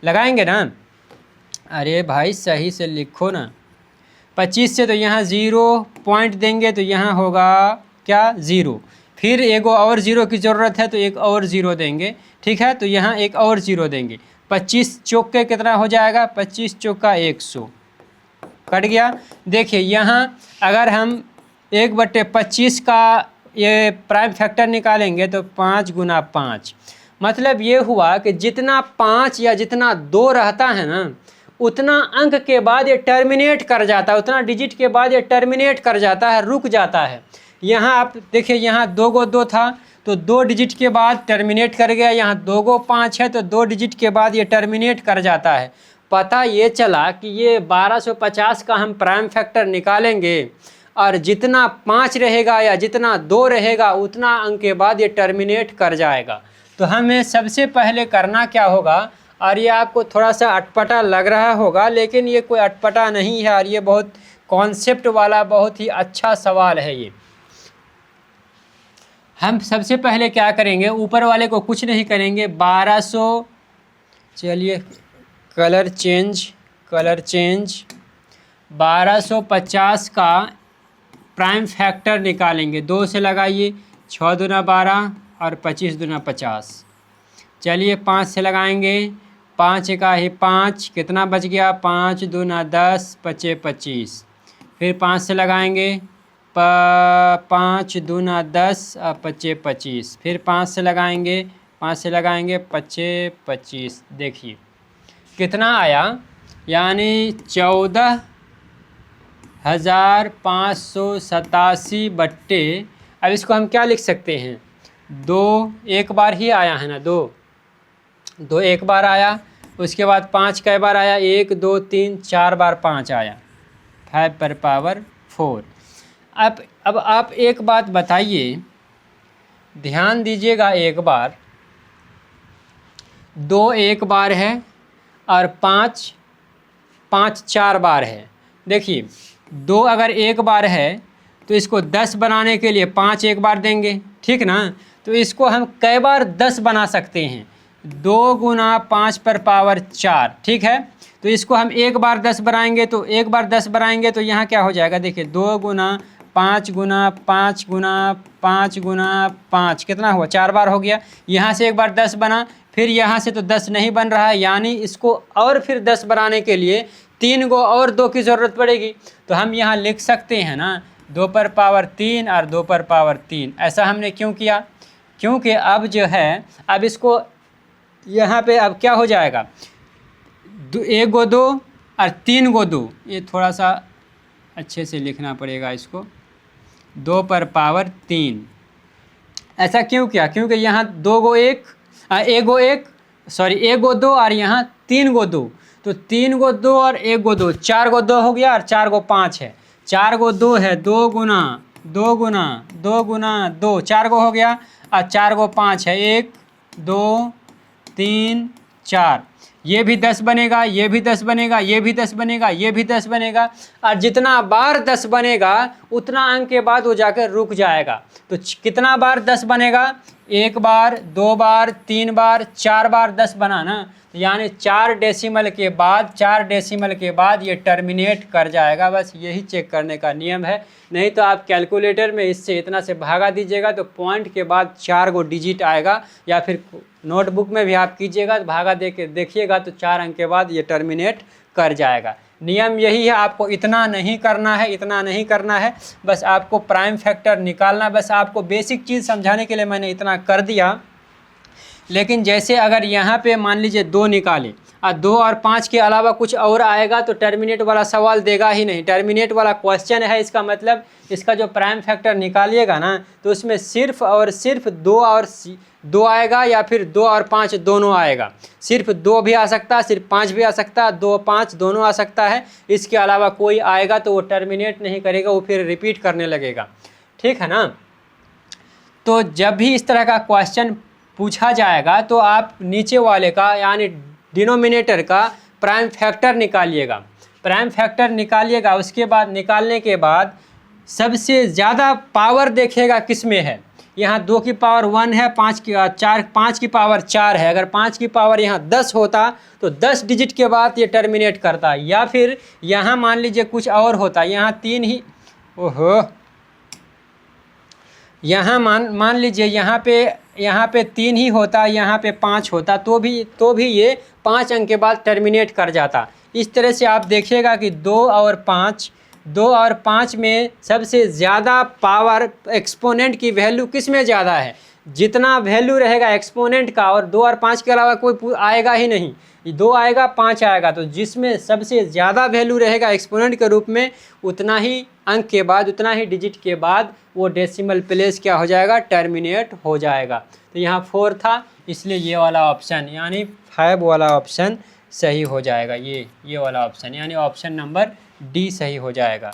लगाएंगे ना। अरे भाई सही से लिखो ना, 25 से। तो यहाँ 0 पॉइंट देंगे तो यहाँ होगा क्या, 0। फिर एक और 0 की ज़रूरत है तो एक और 0 देंगे, ठीक है। तो यहाँ एक और 0 देंगे, 25 चौक के कितना हो जाएगा, 25 चौक का 100, कट गया। देखिए यहाँ अगर हम 1/25 का ये प्राइम फैक्टर निकालेंगे तो 5 गुना 5, मतलब ये हुआ कि जितना 5 या जितना 2 रहता है ना, उतना अंक के बाद ये टर्मिनेट कर जाता है, उतना डिजिट के बाद ये टर्मिनेट कर जाता है, रुक जाता है। यहाँ आप देखिए, यहाँ 2 को 2 था तो 2 डिजिट के बाद टर्मिनेट कर गया, यहाँ 2 को 5 है तो 2 डिजिट के बाद ये टर्मिनेट कर जाता है। पता ये चला कि ये 1250 का हम प्राइम फैक्टर निकालेंगे और जितना 5 रहेगा या जितना 2 रहेगा उतना अंक के बाद ये टर्मिनेट कर जाएगा। तो हमें सबसे पहले करना क्या होगा, और ये आपको थोड़ा सा अटपटा लग रहा होगा, लेकिन ये कोई अटपटा नहीं है और ये बहुत कॉन्सेप्ट वाला बहुत ही अच्छा सवाल है। ये हम सबसे पहले क्या करेंगे, ऊपर वाले को कुछ नहीं करेंगे, 1200, चलिए कलर चेंज 1250 का प्राइम फैक्टर निकालेंगे। 2 से लगाइए, 6 दूना 12 और 25 दूना 50। चलिए 5 से लगाएंगे, 5 का ही 5, कितना बच गया, 5 दूना 10, 25 25। फिर 5 से लगाएंगे, 5 दूना 10 और 25 25। फिर 5 से लगाएंगे, 25 25। देखिए कितना आया, यानी 14,587 बट्टे, अब इसको हम क्या लिख सकते हैं, 2 एक बार ही आया है ना, 2 एक बार आया, उसके बाद 5 कई बार आया, 1 2 3 4 बार 5 आया, 5 पर पावर 4। अब आप एक बात बताइए, ध्यान दीजिएगा, एक बार 2 एक बार है और 5 4 बार है। देखिए 2 अगर एक बार है तो इसको 10 बनाने के लिए 5 एक बार देंगे, ठीक ना। तो इसको हम कई बार 10 बना सकते हैं, 2 गुना 5 पर पावर 4, ठीक है। तो इसको हम एक बार 10 बनाएंगे, तो एक बार 10 बनाएंगे तो यहाँ क्या हो जाएगा, देखिए 2 गुना 5 गुना 5 गुना 5 गुना 5 कितना हुआ, 4 बार हो गया। यहाँ से एक बार 10 बना, फिर यहाँ से तो 10 नहीं बन रहा है, यानी इसको और फिर 10 बनाने के लिए 3 को और 2 की ज़रूरत पड़ेगी। तो हम यहाँ लिख सकते हैं ना 2 पर पावर 3 और 2 पर पावर 3। ऐसा हमने क्यों किया, क्योंकि अब जो है अब इसको यहाँ पे अब क्या हो जाएगा, 1 गो 2 और 3 गो 2, ये थोड़ा सा अच्छे से लिखना पड़ेगा इसको, 2 पर पावर 3। ऐसा क्यों किया, क्योंकि यहाँ 2 गो 1 1 गो 1 सॉरी 1 गो 2 और यहाँ 3 गो 2, तो 3 गो 2 और 1 गो 2, 4 गो 2 हो गया और 4 गो 5 है, 4 गो 2 है, 2 गुना 2 गुना 2 गुना 2, 4 गो हो गया और 4 गो 5 है, 1 2 3 4, ये भी 10 बनेगा, ये भी 10 बनेगा, ये भी 10 बनेगा, ये भी 10 बनेगा, और जितना बार 10 बनेगा उतना अंक के बाद वो जाकर रुक जाएगा। तो कितना बार 10 बनेगा, 1 बार 2 बार 3 बार 4 बार 10 बना ना, तो यानी 4 डेसिमल के बाद 4 डेसिमल के बाद ये टर्मिनेट कर जाएगा। बस यही चेक करने का नियम है, नहीं तो आप कैलकुलेटर में इससे इतना से भागा दीजिएगा तो पॉइंट के बाद 4 गो डिजिट आएगा, या फिर नोटबुक में भी आप कीजिएगा तो भागा दे के देखिएगा तो 4 अंक के बाद ये टर्मिनेट कर जाएगा। नियम यही है, आपको इतना नहीं करना है, इतना नहीं करना है, बस आपको प्राइम फैक्टर निकालना। बस आपको बेसिक चीज़ समझाने के लिए मैंने इतना कर दिया। लेकिन जैसे अगर यहाँ पे मान लीजिए 2 निकाले और 2 और 5 के अलावा कुछ और आएगा तो टर्मिनेट वाला सवाल देगा ही नहीं। टर्मिनेट वाला क्वेश्चन है, इसका मतलब इसका जो प्राइम फैक्टर निकालिएगा ना तो उसमें सिर्फ और सिर्फ 2 आएगा, या फिर 2 और 5 दोनों आएगा। सिर्फ 2 भी आ सकता है, सिर्फ 5 भी आ सकता है, 2 5 दोनों आ सकता है। इसके अलावा कोई आएगा तो वो टर्मिनेट नहीं करेगा, वो फिर रिपीट करने लगेगा। ठीक है ना। तो जब भी इस तरह का क्वेश्चन पूछा जाएगा तो आप नीचे वाले का यानी डिनोमिनेटर का प्राइम फैक्टर निकालिएगा। प्राइम फैक्टर निकालिएगा, उसके बाद निकालने के बाद सबसे ज़्यादा पावर देखिएगा किस में है। यहाँ 2 की पावर 1 है, 5 की पावर 4 है। अगर 5 की पावर यहाँ 10 होता तो 10 डिजिट के बाद ये टर्मिनेट करता, या फिर यहाँ मान लीजिए कुछ और होता, यहाँ 3 ही, ओहो, यहाँ मान लीजिए यहाँ पे 3 ही होता, यहाँ पे 5 होता तो भी ये 5 अंक के बाद टर्मिनेट कर जाता। इस तरह से आप देखिएगा कि 2 और 5 में सबसे ज़्यादा पावर एक्सपोनेंट की वैल्यू किस में ज़्यादा है। जितना वैल्यू रहेगा एक्सपोनेंट का, और 2 और 5 के अलावा कोई आएगा ही नहीं, 2 आएगा 5 आएगा, तो जिसमें सबसे ज़्यादा वैल्यू रहेगा एक्सपोनेंट के रूप में उतना ही अंक के बाद, उतना ही डिजिट के बाद वो डेसिमल प्लेस क्या हो जाएगा, टर्मिनेट हो जाएगा। तो यहाँ 4 था, इसलिए ये वाला ऑप्शन यानी 5 वाला ऑप्शन सही हो जाएगा। ये वाला ऑप्शन यानी ऑप्शन नंबर डी सही हो जाएगा।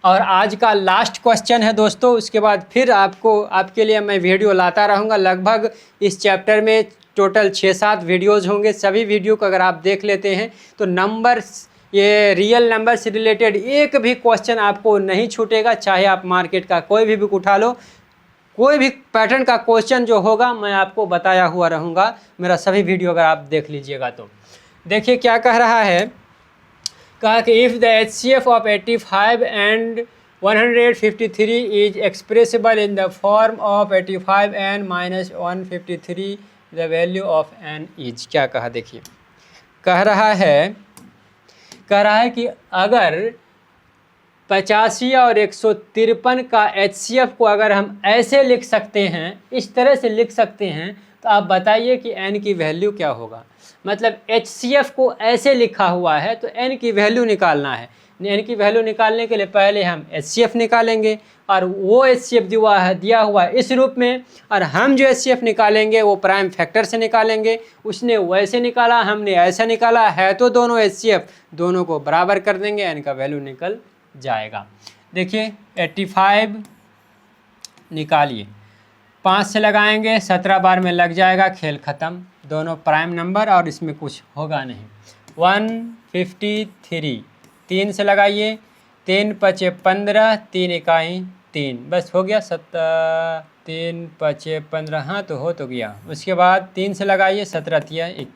और आज का लास्ट क्वेश्चन है दोस्तों, उसके बाद फिर आपके लिए मैं वीडियो लाता रहूँगा। लगभग इस चैप्टर में टोटल 6-7 वीडियोज़ होंगे। सभी वीडियो को अगर आप देख लेते हैं तो ये रियल नंबर से रिलेटेड एक भी क्वेश्चन आपको नहीं छूटेगा। चाहे आप मार्केट का कोई भी बुक उठा लो, कोई भी पैटर्न का क्वेश्चन जो होगा मैं आपको बताया हुआ रहूँगा। मेरा सभी वीडियो अगर आप देख लीजिएगा तो देखिए क्या कह रहा है। कहा कि if the HCF of 85 and 153 is expressible in the form of 85n - 153 the value of n is. क्या कहा देखिए, कह रहा है कि अगर 85 और 153 का HCF को अगर हम ऐसे लिख सकते हैं, इस तरह से लिख सकते हैं, तो आप बताइए कि n की वैल्यू क्या होगा। मतलब HCF को ऐसे लिखा हुआ है तो n की वैल्यू निकालना है। n की वैल्यू निकालने के लिए पहले हम HCF निकालेंगे, और वो HCF दिया हुआ है इस रूप में, और हम जो HCF निकालेंगे वो प्राइम फैक्टर से निकालेंगे। उसने वैसे निकाला, हमने ऐसा निकाला है, तो दोनों HCF दोनों को बराबर कर देंगे, n का वैल्यू निकल जाएगा। देखिए 85 निकालिए, 5 से लगाएंगे, 17 बार में लग जाएगा, खेल ख़त्म। दोनों प्राइम नंबर और इसमें कुछ होगा नहीं। 153 3 से लगाइए, 3 5 15, 3 इकाई 3, बस हो गया। 3 5 15, हाँ तो हो तो गया। उसके बाद 3 से लगाइए, 17 3 21।